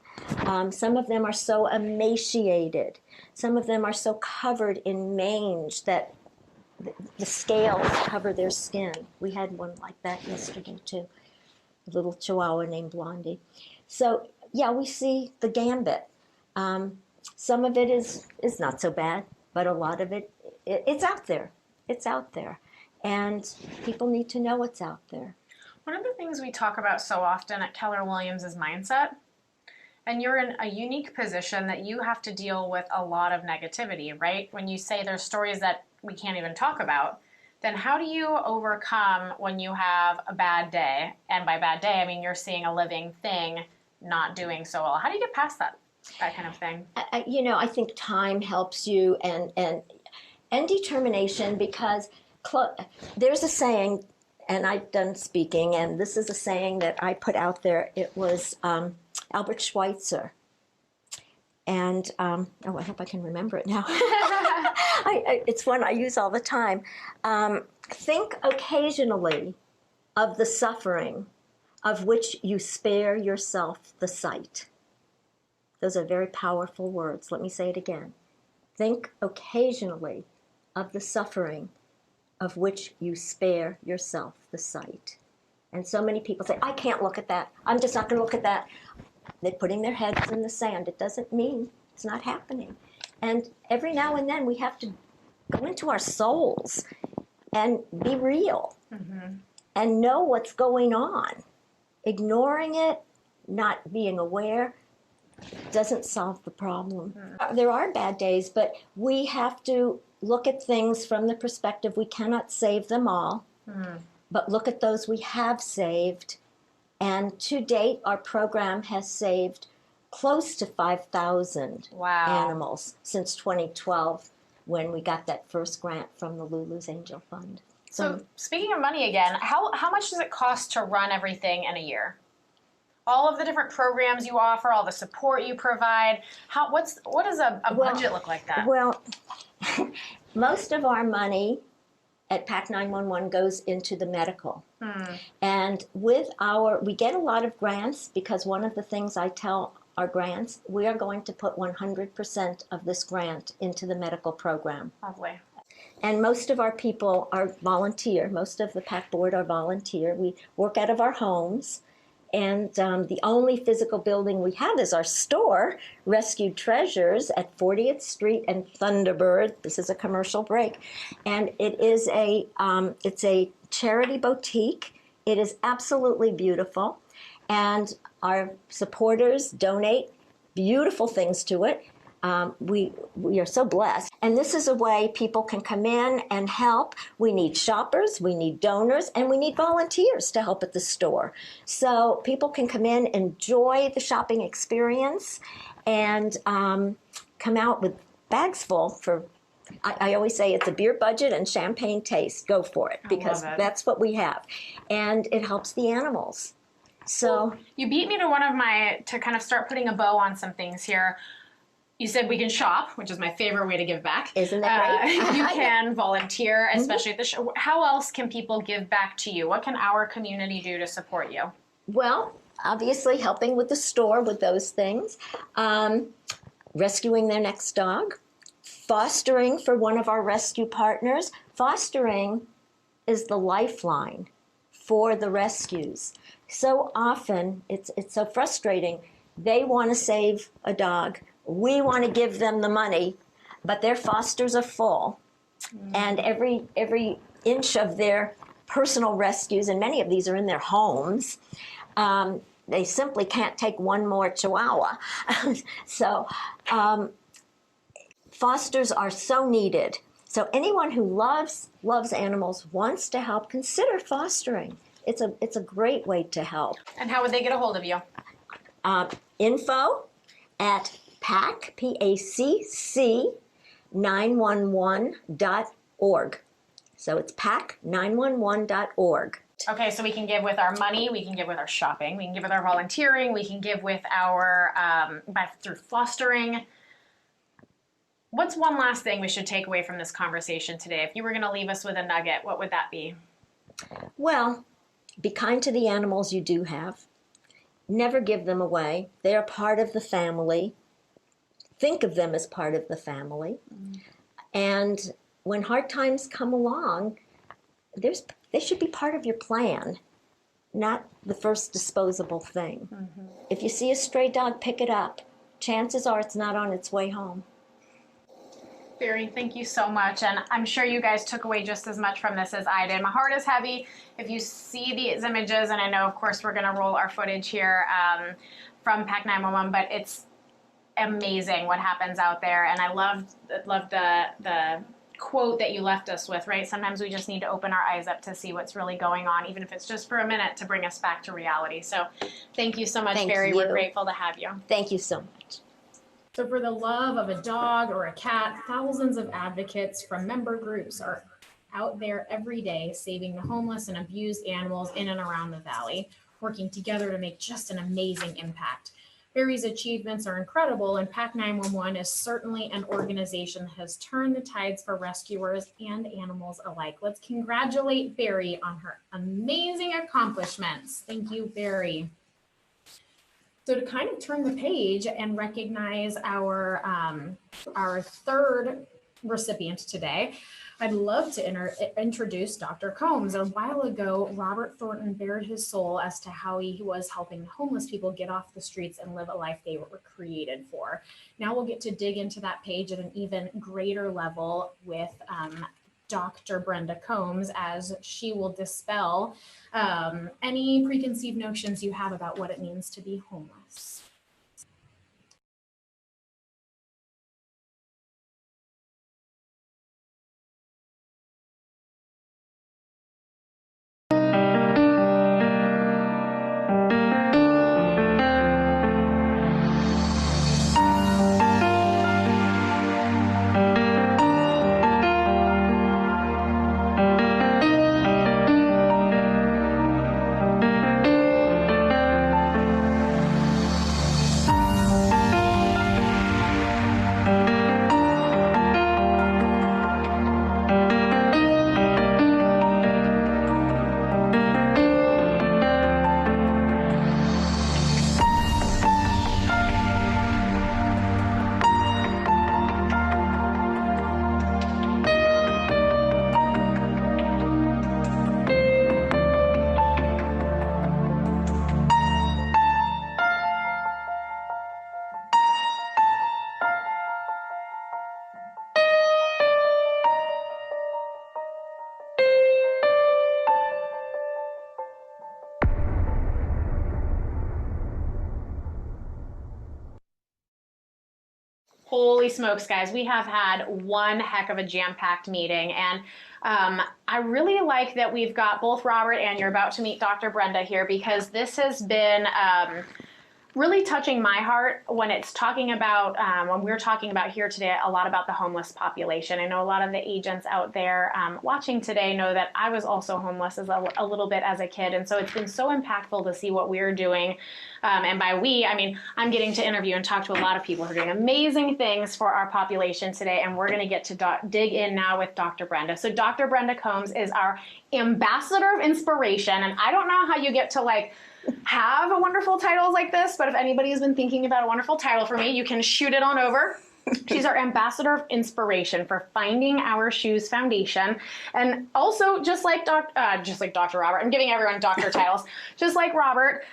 Some of them are so emaciated. Some of them are so covered in mange that the scales cover their skin. We had one like that yesterday too, a little chihuahua named Blondie. So yeah, we see the gambit. Some of it is not so bad, but a lot of it's out there. It's out there. And people need to know it's out there. One of the things we talk about so often at Keller Williams is mindset. And you're in a unique position that you have to deal with a lot of negativity, right? When you say there's stories that we can't even talk about, then how do you overcome when you have a bad day? And by bad day, I mean you're seeing a living thing not doing so well. How do you get past that kind of thing? I think time helps you and determination, because there's a saying, and I've done speaking, and this is a saying that I put out there. It was Albert Schweitzer. And oh, I hope I can remember it now. It's one I use all the time. Think occasionally of the suffering of which you spare yourself the sight. Those are very powerful words. Let me say it again. Think occasionally of the suffering of which you spare yourself the sight. And so many people say, I can't look at that. I'm just not going to look at that. They're putting their heads in the sand. It doesn't mean it's not happening. And every now and then we have to go into our souls and be real and know what's going on. Ignoring it, not being aware, doesn't solve the problem. There are bad days, but we have to look at things from the perspective we cannot save them all, but look at those we have saved. And to date, our program has saved close to 5,000 animals since 2012, when we got that first grant from the Lulu's Angel Fund. So speaking of money again, how much does it cost to run everything in a year? All of the different programs you offer, all the support you provide, what does a budget look like that? Well, most of our money at PAC 911 goes into the medical. And we get a lot of grants, because one of the things I tell our grants, we are going to put 100% of this grant into the medical program. Lovely. And most of our people are volunteer. Most of the PAC board are volunteer. We work out of our homes. And the only physical building we have is our store, Rescued Treasures, at 40th Street and Thunderbird. This is a commercial break. And it is it's a charity boutique. It is absolutely beautiful. And our supporters donate beautiful things to it. We are so blessed. And this is a way people can come in and help. We need shoppers, we need donors, and we need volunteers to help at the store. So people can come in, enjoy the shopping experience, and come out with bags full for, I always say it's a beer budget and champagne taste. Go for it, because that's what we have. And it helps the animals. So well, you beat me to to kind of start putting a bow on some things here. You said we can shop, which is my favorite way to give back. Isn't that great? You can volunteer, especially at the show. How else can people give back to you? What can our community do to support you? Well, obviously helping with the store with those things, rescuing their next dog, fostering for one of our rescue partners. Fostering is the lifeline for the rescues. So often, it's so frustrating. They want to save a dog. We want to give them the money, but their fosters are full. And every inch of their personal rescues, and many of these are in their homes, they simply can't take one more Chihuahua. So fosters are so needed. So anyone who loves animals, wants to help, consider fostering. It's a great way to help. And how would they get a hold of you? Info at PACC, P-A-C-C, 911.org. So it's PACC911.org. Okay, so we can give with our money, we can give with our shopping, we can give with our volunteering, we can give with our, through fostering. What's one last thing we should take away from this conversation today? If you were going to leave us with a nugget, what would that be? Well, be kind to the animals you do have. Never give them away. They are part of the family. Think of them as part of the family. And when hard times come along, they should be part of your plan, not the first disposable thing. If you see a stray dog, pick it up. Chances are it's not on its way home. Barry, thank you so much. And I'm sure you guys took away just as much from this as I did. My heart is heavy. If you see these images, and I know, of course, we're going to roll our footage here from PAC 911, but it's amazing what happens out there. And I loved the quote that you left us with, right? Sometimes we just need to open our eyes up to see what's really going on, even if it's just for a minute, to bring us back to reality. So thank you so much, Barry. We're grateful to have you. Thank you so much. So for the love of a dog or a cat, thousands of advocates from member groups are out there every day saving the homeless and abused animals in and around the valley, working together to make just an amazing impact. Barry's achievements are incredible, and PAC 911 is certainly an organization that has turned the tides for rescuers and animals alike. Let's congratulate Barry on her amazing accomplishments. Thank you, Barry. So to kind of turn the page and recognize our third recipient today, I'd love to introduce Dr. Combs. A while ago, Robert Thornton bared his soul as to how he was helping homeless people get off the streets and live a life they were created for. Now we'll get to dig into that page at an even greater level with Dr. Brenda Combs, as she will dispel any preconceived notions you have about what it means to be homeless. Holy smokes, guys. We have had one heck of a jam-packed meeting, and I really like that we've got both Robert and you're about to meet Dr. Brenda here, because this has been really touching my heart when it's talking about, when we're talking about here today, a lot about the homeless population. I know a lot of the agents out there watching today know that I was also homeless as a little bit as a kid. And so it's been so impactful to see what we're doing. And by we, I mean, I'm getting to interview and talk to a lot of people who are doing amazing things for our population today. And we're going to get to dig in now with Dr. Brenda. So Dr. Brenda Combs is our ambassador of inspiration. And I don't know how you get to like have a wonderful title like this, but if anybody has been thinking about a wonderful title for me, you can shoot it on over. She's our ambassador of inspiration for Finding Our Shoes Foundation. And also, just like Dr. Robert, I'm giving everyone doctor titles, just like Robert,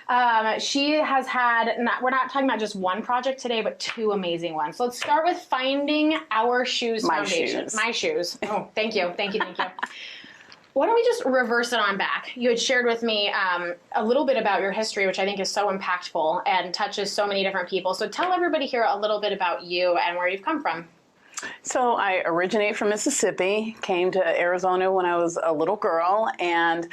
she has had, we're not talking about just one project today, but two amazing ones. So let's start with Finding Our Shoes Foundation. My shoes. Oh, thank you. Thank you. Thank you. Why don't we just reverse it on back? You had shared with me a little bit about your history, which I think is so impactful and touches so many different people. So tell everybody here a little bit about you and where you've come from. So I originate from Mississippi, came to Arizona when I was a little girl, and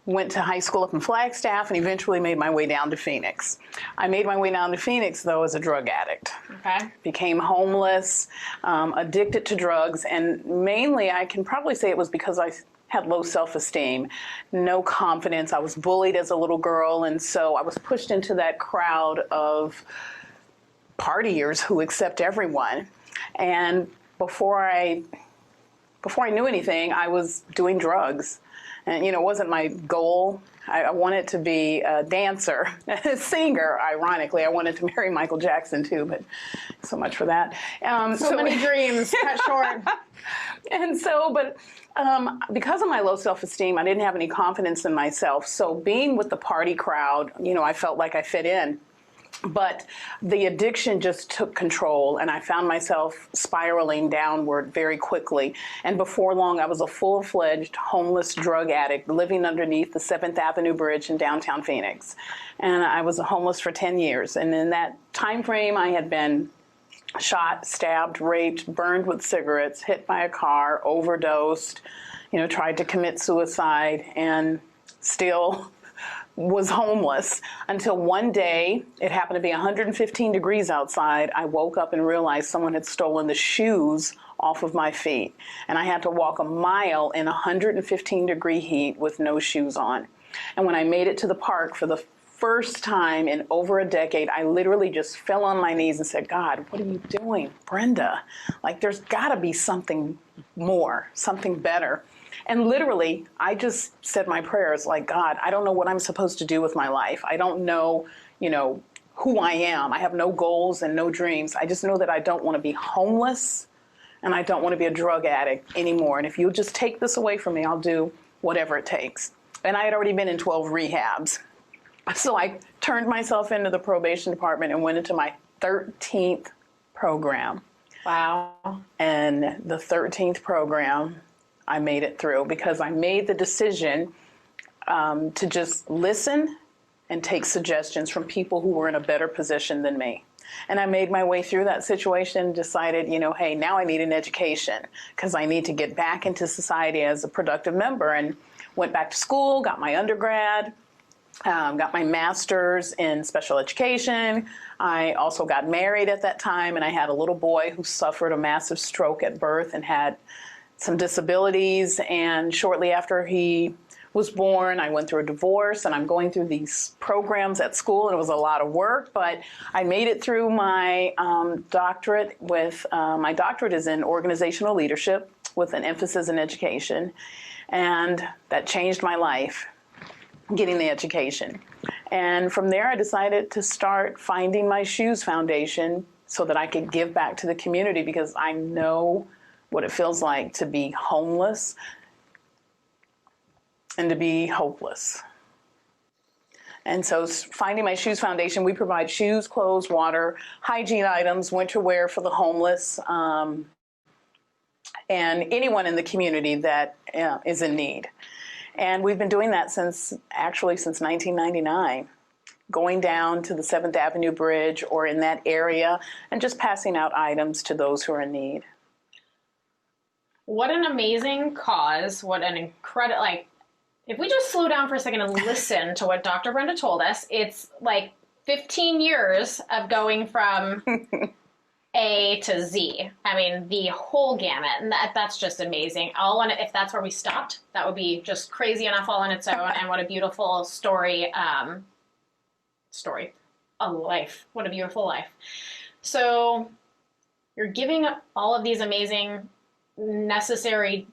went to high school up in Flagstaff and eventually made my way down to Phoenix. I made my way down to Phoenix, though, as a drug addict. Okay. Became homeless, addicted to drugs, and mainly I can probably say it was because I had low self-esteem, no confidence. I was bullied as a little girl, and so I was pushed into that crowd of partiers who accept everyone. And before I knew anything, I was doing drugs. And, you know, it wasn't my goal. I wanted to be a dancer, a singer, ironically. I wanted to marry Michael Jackson, too, but so much for that. So many dreams cut short. And so, but because of my low self-esteem, I didn't have any confidence in myself. So being with the party crowd, you know, I felt like I fit in. But the addiction just took control, and I found myself spiraling downward very quickly. And before long, I was a full-fledged homeless drug addict living underneath the 7th Avenue Bridge in downtown Phoenix. And I was homeless for 10 years. And in that time frame, I had been shot, stabbed, raped, burned with cigarettes, hit by a car, overdosed, you know, tried to commit suicide, and still was homeless until one day, it happened to be 115 degrees outside. I woke up and realized someone had stolen the shoes off of my feet. And I had to walk a mile in 115-degree heat with no shoes on. And when I made it to the park for the first time in over a decade, I literally just fell on my knees and said, God, what are you doing, Brenda? Like, there's got to be something more, something better. And literally, I just said my prayers like, God, I don't know what I'm supposed to do with my life. I don't know, who I am. I have no goals and no dreams. I just know that I don't want to be homeless and I don't want to be a drug addict anymore. And if you'll just take this away from me, I'll do whatever it takes. And I had already been in 12 rehabs. So I turned myself into the probation department and went into my 13th program. Wow. And the 13th program, I made it through because I made the decision to just listen and take suggestions from people who were in a better position than me. And I made my way through that situation, decided, hey, now I need an education because I need to get back into society as a productive member, and went back to school, got my undergrad, got my master's in special education. I also got married at that time, and I had a little boy who suffered a massive stroke at birth and had some disabilities. And shortly after he was born, I went through a divorce, and I'm going through these programs at school, and it was a lot of work, but I made it through my doctorate with, my doctorate is in organizational leadership with an emphasis in education, and that changed my life, getting the education. And from there, I decided to start Finding My Shoes Foundation so that I could give back to the community, because I know what it feels like to be homeless and to be hopeless. And so Finding My Shoes Foundation, we provide shoes, clothes, water, hygiene items, winter wear for the homeless, and anyone in the community that is in need. And we've been doing that since 1999, going down to the 7th Avenue Bridge or in that area and just passing out items to those who are in need. What an amazing cause. What an incredible, if we just slow down for a second and listen to what Dr. Brenda told us, it's like 15 years of going from A to Z. I mean, the whole gamut. And that's just amazing. If that's where we stopped, that would be just crazy enough all on its own. And what a beautiful story, a life. What a beautiful life. So you're giving all of these amazing necessities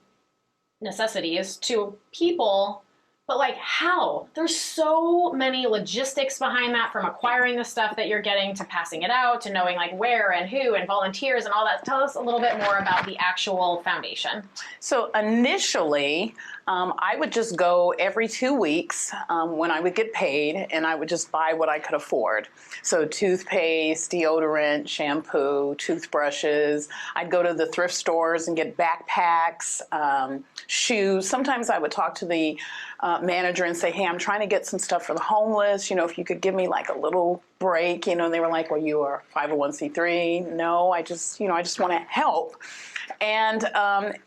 to people, but how? There's so many logistics behind that, from acquiring the stuff that you're getting to passing it out to knowing where and who and volunteers and all that. Tell us a little bit more about the actual foundation. So initially, I would just go every 2 weeks when I would get paid, and I would just buy what I could afford. So toothpaste, deodorant, shampoo, toothbrushes. I'd go to the thrift stores and get backpacks, shoes. Sometimes I would talk to the manager and say, hey, I'm trying to get some stuff for the homeless. If you could give me a little break, and they were like, well, you are 501c3. No, I just want to help. And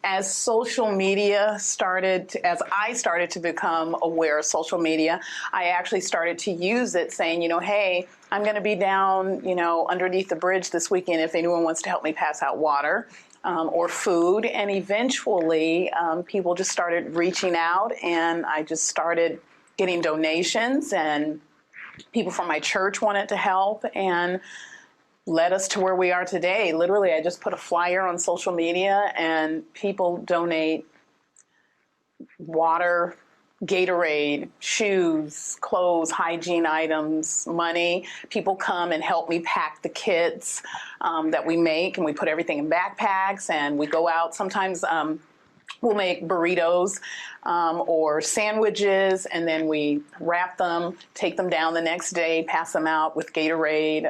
as social media as I started to become aware of social media, I actually started to use it, saying, hey, I'm going to be down, underneath the bridge this weekend if anyone wants to help me pass out water or food. And eventually people just started reaching out, and I just started getting donations, and people from my church wanted to help, and led us to where we are today. Literally, I just put a flyer on social media, and people donate water, Gatorade, shoes, clothes, hygiene items, money. People come and help me pack the kits that we make, and we put everything in backpacks, and we go out. Sometimes we'll make burritos or sandwiches, and then we wrap them, take them down the next day, pass them out with Gatorade,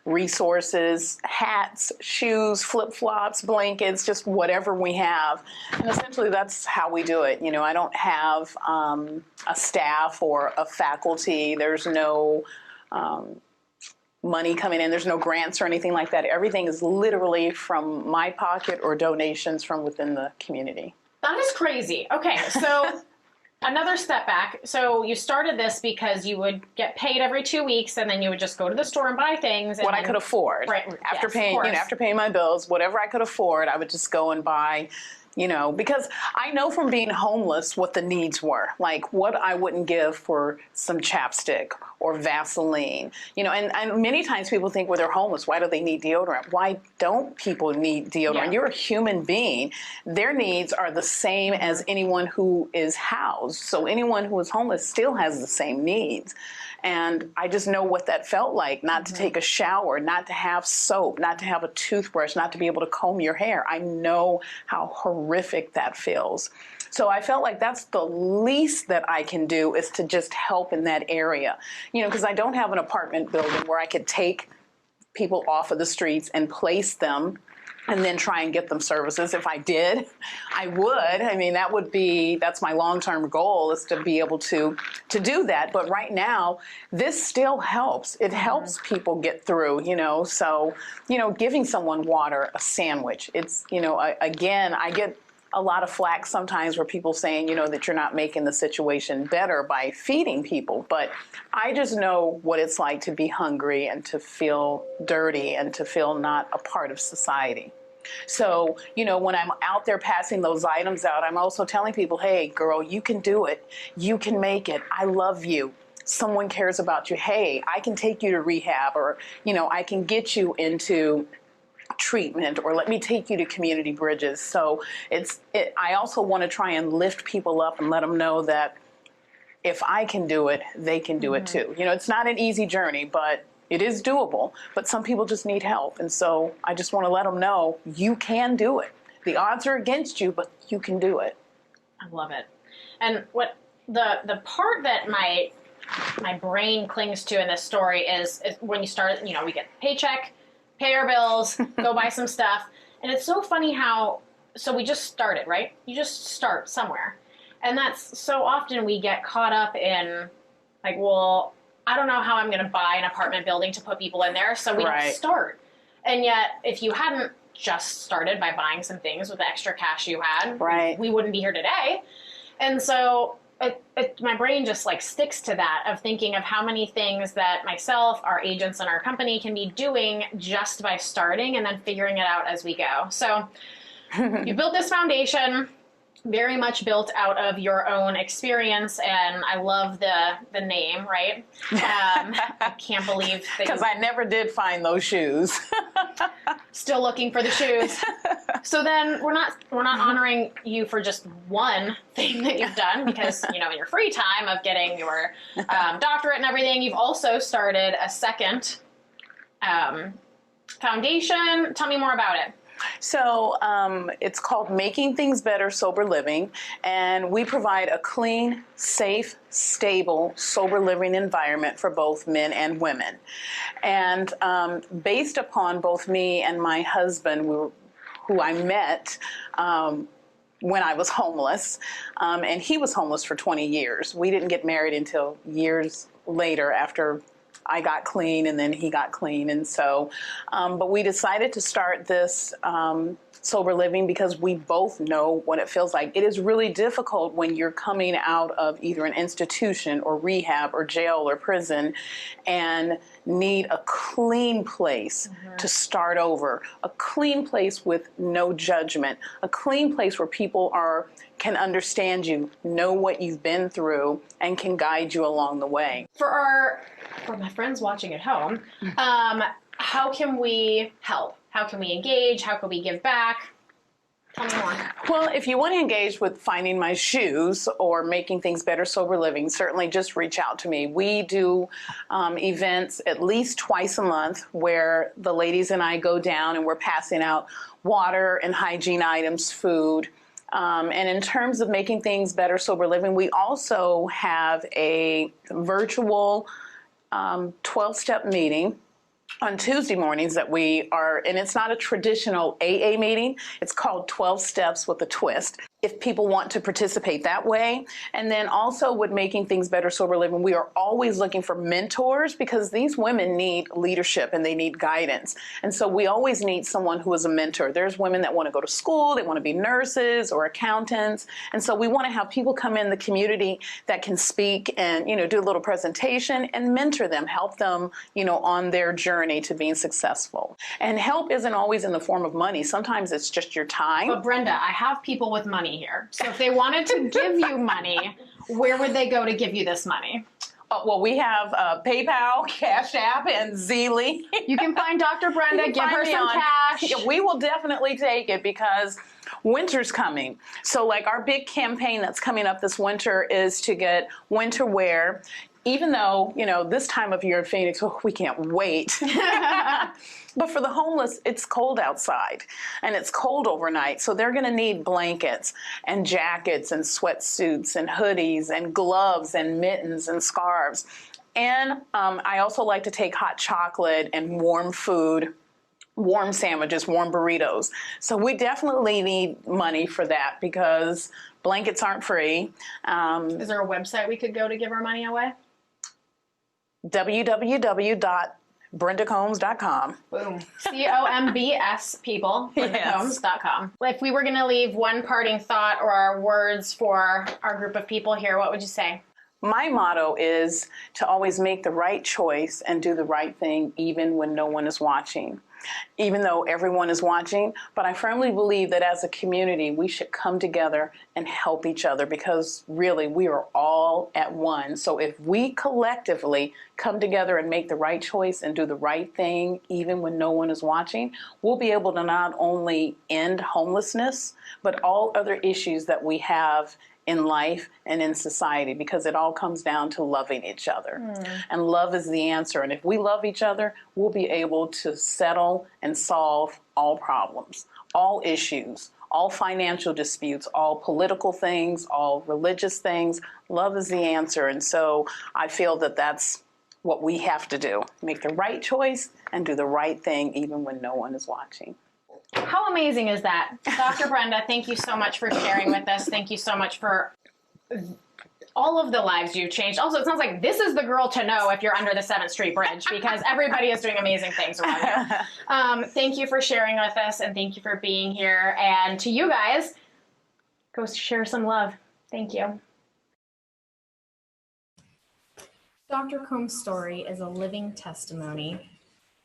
resources, hats, shoes, flip-flops, blankets, just whatever we have. And essentially that's how we do it. I don't have a staff or a faculty. There's no money coming in. There's no grants or anything like that. Everything is literally from my pocket or donations from within the community. That is crazy. Okay, so another step back. So you started this because you would get paid every 2 weeks, and then you would just go to the store and buy things. And what I could afford. Right. After paying my bills, whatever I could afford, I would just go and buy, you know, because I know from being homeless what the needs were, like what I wouldn't give for some chapstick or Vaseline, you know, and many times people think, well, they're homeless, why do they need deodorant? Why don't people need deodorant? Yeah. You're a human being. Their needs are the same as anyone who is housed. So anyone who is homeless still has the same needs. And I just know what that felt like, not to take a shower, not to have soap, not to have a toothbrush, not to be able to comb your hair. I know how horrific that feels. So I felt like that's the least that I can do, is to just help in that area. You know, because I don't have an apartment building where I could take people off of the streets and place them and then try and get them services. If I did, I would. I mean, that's my long-term goal, is to be able to do that. But right now, this still helps. It helps people get through, you know. So, you know, giving someone water, a sandwich, it's, you know, again, I get a lot of flack sometimes where people saying, you know, that you're not making the situation better by feeding people. But I just know what it's like to be hungry and to feel dirty and to feel not a part of society. So, you know, when I'm out there passing those items out, I'm also telling people, hey, girl, you can do it. You can make it. I love you. Someone cares about you. Hey, I can take you to rehab, or, you know, I can get you into treatment, or let me take you to Community Bridges. So I also want to try and lift people up and let them know that if I can do it, they can do it too. You know, it's not an easy journey, but it is doable. But some people just need help. And so I just want to let them know you can do it. The odds are against you, but you can do it. I love it. And what the part that my brain clings to in this story is when you start, you know, we get paycheck, pay our bills, go buy some stuff. And it's so funny how, so we just started, right? You just start somewhere. And that's so often we get caught up in like, well, I don't know how I'm going to buy an apartment building to put people in there. So we don't start. And yet if you hadn't just started by buying some things with the extra cash you had, we wouldn't be here today. And so my brain just like sticks to that, of thinking of how many things that myself, our agents, and our company can be doing just by starting and then figuring it out as we go. So you built this foundation, very much built out of your own experience, and I love the name, right? I can't believe that, because I never did find those shoes. Still looking for the shoes. So then we're not honoring you for just one thing that you've done, because, you know, in your free time of getting your doctorate and everything, you've also started a second foundation. Tell me more about it. So it's called Making Things Better, Sober Living, and we provide a clean, safe, stable, sober living environment for both men and women. And based upon both me and my husband, who I met when I was homeless, and he was homeless for 20 years. We didn't get married until years later, after I got clean and then he got clean. And so, but we decided to start this sober living because we both know what it feels like. It is really difficult when you're coming out of either an institution or rehab or jail or prison and need a clean place to start over, a clean place with no judgment, a clean place where people can understand you, know what you've been through, and can guide you along the way. For my friends watching at home, how can we help? How can we engage? How can we give back? Tell me more. Well, if you want to engage with finding my shoes or Making Things Better, Sober Living, certainly just reach out to me. We do events at least twice a month where the ladies and I go down and we're passing out water and hygiene items, food. And in terms of Making Things Better, Sober Living, we also have a virtual 12-step meeting on Tuesday mornings that we are, and it's not a traditional AA meeting, it's called 12 Steps with a Twist. if people want to participate that way. And then also with making things better sober living, we are always looking for mentors because these women need leadership and they need guidance. And so we always need someone who is a mentor. There's women that want to go to school, they want to be nurses or accountants. And so we want to have people come in the community that can speak and, you know, do a little presentation and mentor them, help them, you know, on their journey to being successful. And help isn't always in the form of money. Sometimes it's just your time. But Brenda, I have people with money here. So if they wanted to give you money, where would they go to give you this money? Well, we have PayPal, Cash App, and Zelle. You can find Dr. Brenda, give her some cash. Yeah, we will definitely take it because winter's coming. So like our big campaign that's coming up this winter is to get winter wear. Even though, you know, this time of year in Phoenix, oh, we can't wait. But for the homeless, it's cold outside and it's cold overnight. So they're going to need blankets and jackets and sweatsuits and hoodies and gloves and mittens and scarves. And I also like to take hot chocolate and warm food, warm sandwiches, warm burritos. So we definitely need money for that because blankets aren't free. Is there a website we could go to give our money away? www.brendacombs.com. Boom. COMBS, people, BrendaCombs.com. If we were going to leave one parting thought or our words for our group of people here, what would you say? My motto is to always make the right choice and do the right thing even when no one is watching. Even though everyone is watching, but I firmly believe that as a community, we should come together and help each other because really we are all at one. So if we collectively come together and make the right choice and do the right thing, even when no one is watching, we'll be able to not only end homelessness, but all other issues that we have in life and in society, because it all comes down to loving each other. And love is the answer. And if we love each other, we'll be able to settle and solve all problems, all issues, all financial disputes, all political things, all religious things. Love is the answer. And so I feel that that's what we have to do. Make the right choice and do the right thing even when no one is watching. How amazing is that? Dr. Brenda, thank you so much for sharing with us. Thank you so much for all of the lives you've changed. Also, it sounds like this is the girl to know if you're under the 7th Street Bridge because everybody is doing amazing things around here. Thank you for sharing with us and thank you for being here. And to you guys, go share some love. Thank you. Dr. Combs' story is a living testimony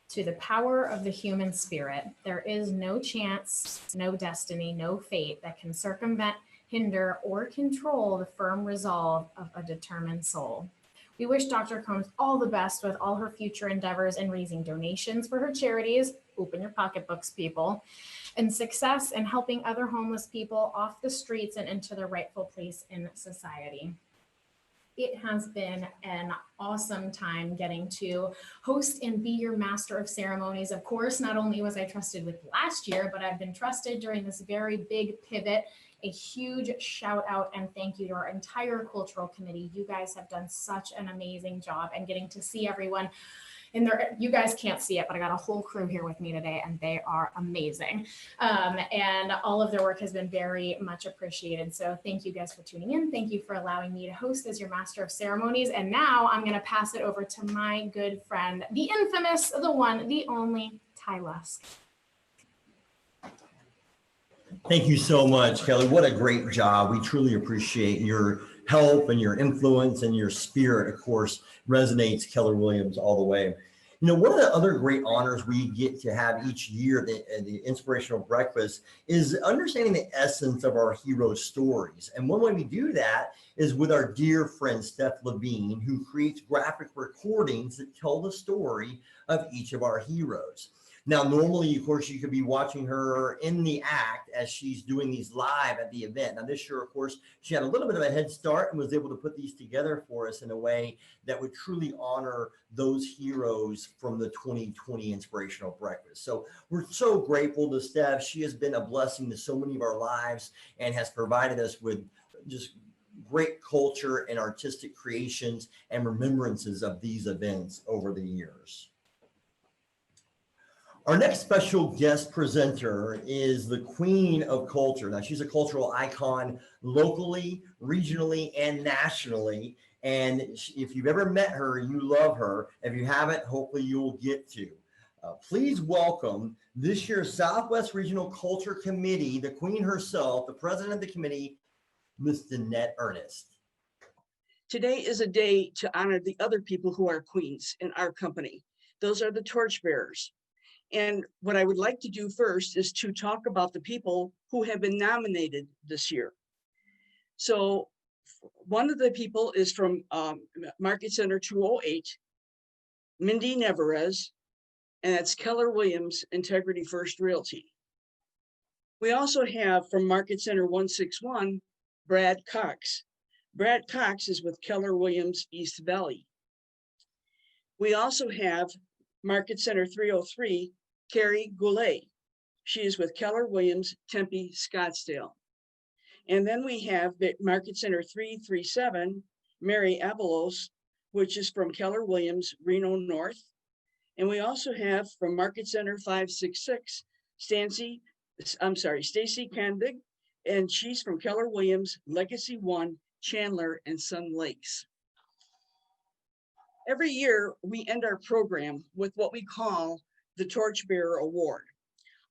to the power of the human spirit. There is no chance, no destiny, no fate that can circumvent, hinder, or control the firm resolve of a determined soul. We wish Dr. Combs all the best with all her future endeavors in raising donations for her charities, open your pocketbooks, people, and success in helping other homeless people off the streets and into their rightful place in society. It has been an awesome time getting to host and be your master of ceremonies. Of course, not only was I trusted with last year, but I've been trusted during this very big pivot. A huge shout out and thank you to our entire cultural committee. You guys have done such an amazing job, and getting to see everyone in there. You guys can't see it, but I got a whole crew here with me today and they are amazing. And all of their work has been very much appreciated. So thank you guys for tuning in. Thank you for allowing me to host as your master of ceremonies. And now I'm going to pass it over to my good friend, the infamous, the one, the only, Ty Lusk. Thank you so much, Kelly. What a great job. We truly appreciate your help and your influence, and your spirit, of course, resonates Keller Williams all the way. You know, one of the other great honors we get to have each year at the Inspirational Breakfast is understanding the essence of our hero stories. And one way we do that is with our dear friend, Steph Levine, who creates graphic recordings that tell the story of each of our heroes. Now, normally, of course, you could be watching her in the act as she's doing these live at the event. Now, this year, of course, she had a little bit of a head start and was able to put these together for us in a way that would truly honor those heroes from the 2020 Inspirational Breakfast. So we're so grateful to Steph. She has been a blessing to so many of our lives and has provided us with just great culture and artistic creations and remembrances of these events over the years. Our next special guest presenter is the Queen of Culture. Now, she's a cultural icon locally, regionally, and nationally. And if you've ever met her, you love her. If you haven't, hopefully you'll get to. Please welcome this year's Southwest Regional Culture Committee, the Queen herself, the president of the committee, Ms. Danette Ernest. Today is a day to honor the other people who are queens in our company. Those are the torchbearers. And what I would like to do first is to talk about the people who have been nominated this year. So one of the people is from Market Center 208, Mindy Neverez, and that's Keller Williams Integrity First Realty. We also have from Market Center 161, Brad Cox. Brad Cox is with Keller Williams East Valley. We also have Market Center 303, Carrie Goulet. She is with Keller Williams Tempe Scottsdale. And then we have Market Center 337, Mary Avalos, which is from Keller Williams Reno North. And we also have from Market Center 566, Stacy Candig, and she's from Keller Williams Legacy 1, Chandler and Sun Lakes. Every year, we end our program with what we call the Torchbearer Award.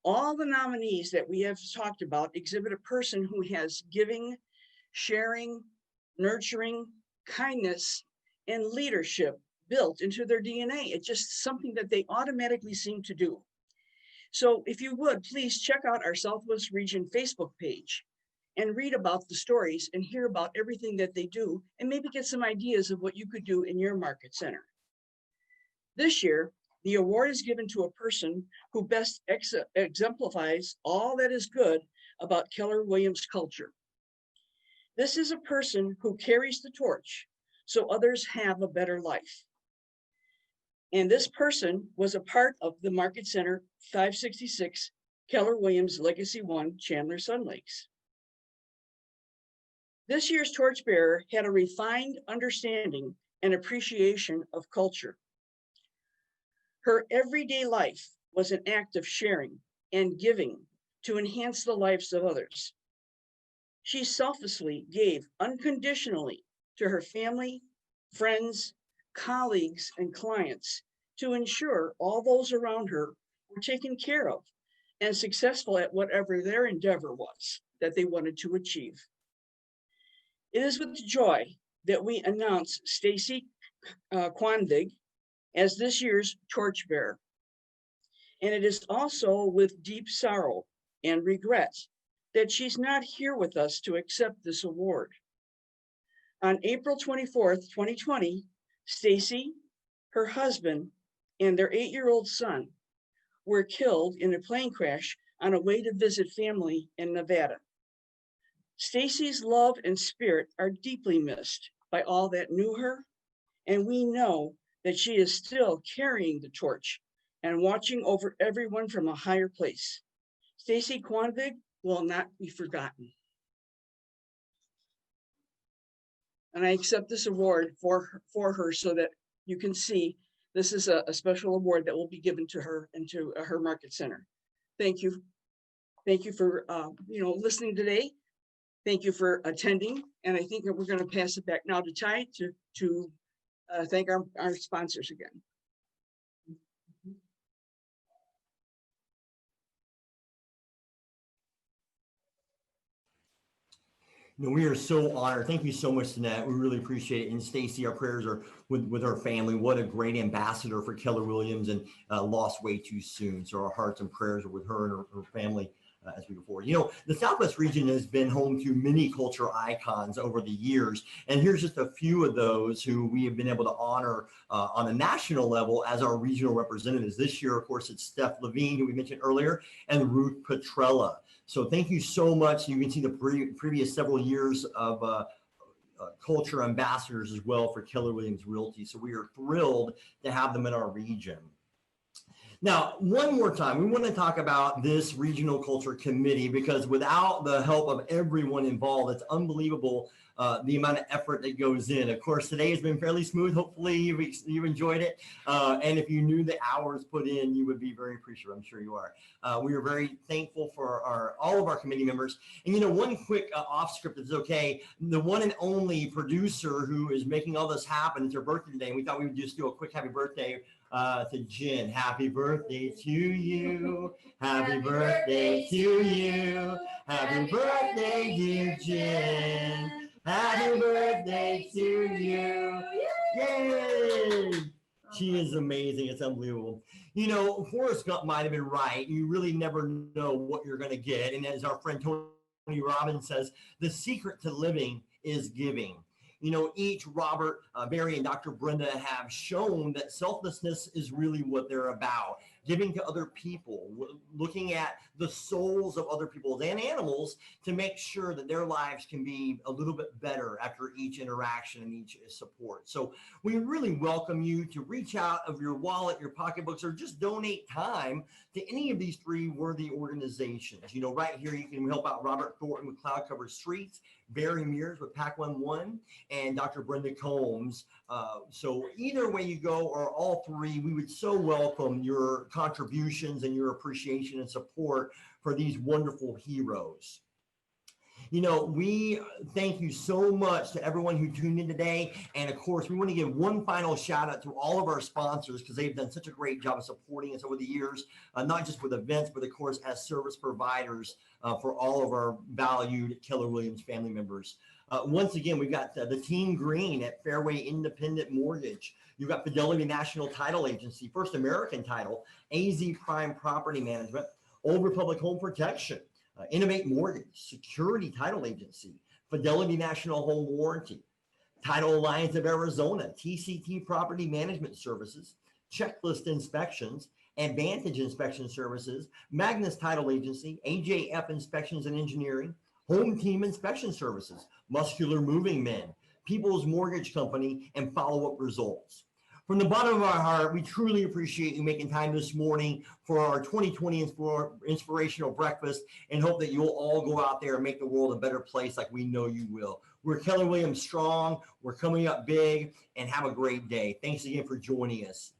All the nominees that we have talked about exhibit a person who has giving, sharing, nurturing, kindness, and leadership built into their DNA. It's just something that they automatically seem to do. So if you would, please check out our Southwest Region Facebook page and read about the stories and hear about everything that they do and maybe get some ideas of what you could do in your market center. This year, the award is given to a person who best exemplifies all that is good about Keller Williams culture. This is a person who carries the torch so others have a better life. And this person was a part of the Market Center 566, Keller Williams Legacy 1, Chandler Sun Lakes. This year's torchbearer had a refined understanding and appreciation of culture. Her everyday life was an act of sharing and giving to enhance the lives of others. She selflessly gave unconditionally to her family, friends, colleagues, and clients to ensure all those around her were taken care of and successful at whatever their endeavor was that they wanted to achieve. It is with joy that we announce Stacy Quandig as this year's torchbearer. And it is also with deep sorrow and regret that she's not here with us to accept this award. On April 24th, 2020, Stacy, her husband, and their 8-year-old son were killed in a plane crash on a way to visit family in Nevada. Stacy's love and spirit are deeply missed by all that knew her, and we know that she is still carrying the torch and watching over everyone from a higher place. Stacy Quanvig will not be forgotten. And I accept this award for her so that you can see this is a special award that will be given to her and to her market center. Thank you. Thank you for listening today. Thank you for attending. And I think that we're going to pass it back now to Ty to thank our sponsors again. We are so honored. Thank you so much, Danette. We really appreciate it. And Stacy, our prayers are with her family. What a great ambassador for Keller Williams, and lost way too soon. So our hearts and prayers are with her and her family as we go forward. The Southwest region has been home to many culture icons over the years. And here's just a few of those who we have been able to honor on a national level as our regional representatives. This year, of course, it's Steph Levine, who we mentioned earlier, and Ruth Petrella. So thank you so much. You can see the previous several years of culture ambassadors as well for Keller Williams Realty. So we are thrilled to have them in our region. Now, one more time, we want to talk about this regional culture committee, because without the help of everyone involved, it's unbelievable the amount of effort that goes in. Of course, today has been fairly smooth. Hopefully you enjoyed it. And if you knew the hours put in, you would be very appreciative. I'm sure you are. We are very thankful for all of our committee members. And, you know, one quick off script, if it's okay, the one and only producer who is making all this happen, it's her birthday today. And we thought we would just do a quick happy birthday to Jen. Happy birthday to you. Happy birthday to you. Happy birthday, dear Jen. Happy birthday to you. Yay! She is amazing. It's unbelievable. You know, Forrest Gump might have been right. You really never know what you're going to get. And as our friend Tony Robbins says, the secret to living is giving. You know, each Robert, Barry, and Dr. Brenda have shown that selflessness is really what they're about. Giving to other people, looking at the souls of other people and animals to make sure that their lives can be a little bit better after each interaction and each support. So we really welcome you to reach out of your wallet, your pocketbooks, or just donate time to any of these three worthy organizations. You know, right here, you can help out Robert Thornton with Cloud Cover Streets, Barry Mears with Pac 11, and Dr. Brenda Combs. So either way you go, or all three, we would so welcome your contributions and your appreciation and support for these wonderful heroes. You know, we thank you so much to everyone who tuned in today. And of course, we want to give one final shout out to all of our sponsors, because they've done such a great job of supporting us over the years, not just with events, but of course, as service providers for all of our valued Keller Williams family members. Once again, we've got the Team Green at Fairway Independent Mortgage. You've got Fidelity National Title Agency, First American Title, AZ Prime Property Management, Old Republic Home Protection, Innovate Mortgage, Security Title Agency, Fidelity National Home Warranty, Title Alliance of Arizona, TCT Property Management Services, Checklist Inspections, Advantage Inspection Services, Magnus Title Agency, AJF Inspections and Engineering, Home Team Inspection Services, Muscular Moving Men, People's Mortgage Company, and Follow Up Results. From the bottom of our heart, we truly appreciate you making time this morning for our 2020 Inspirational Breakfast, and hope that you'll all go out there and make the world a better place like we know you will. We're Keller Williams Strong. We're coming up big, and have a great day. Thanks again for joining us.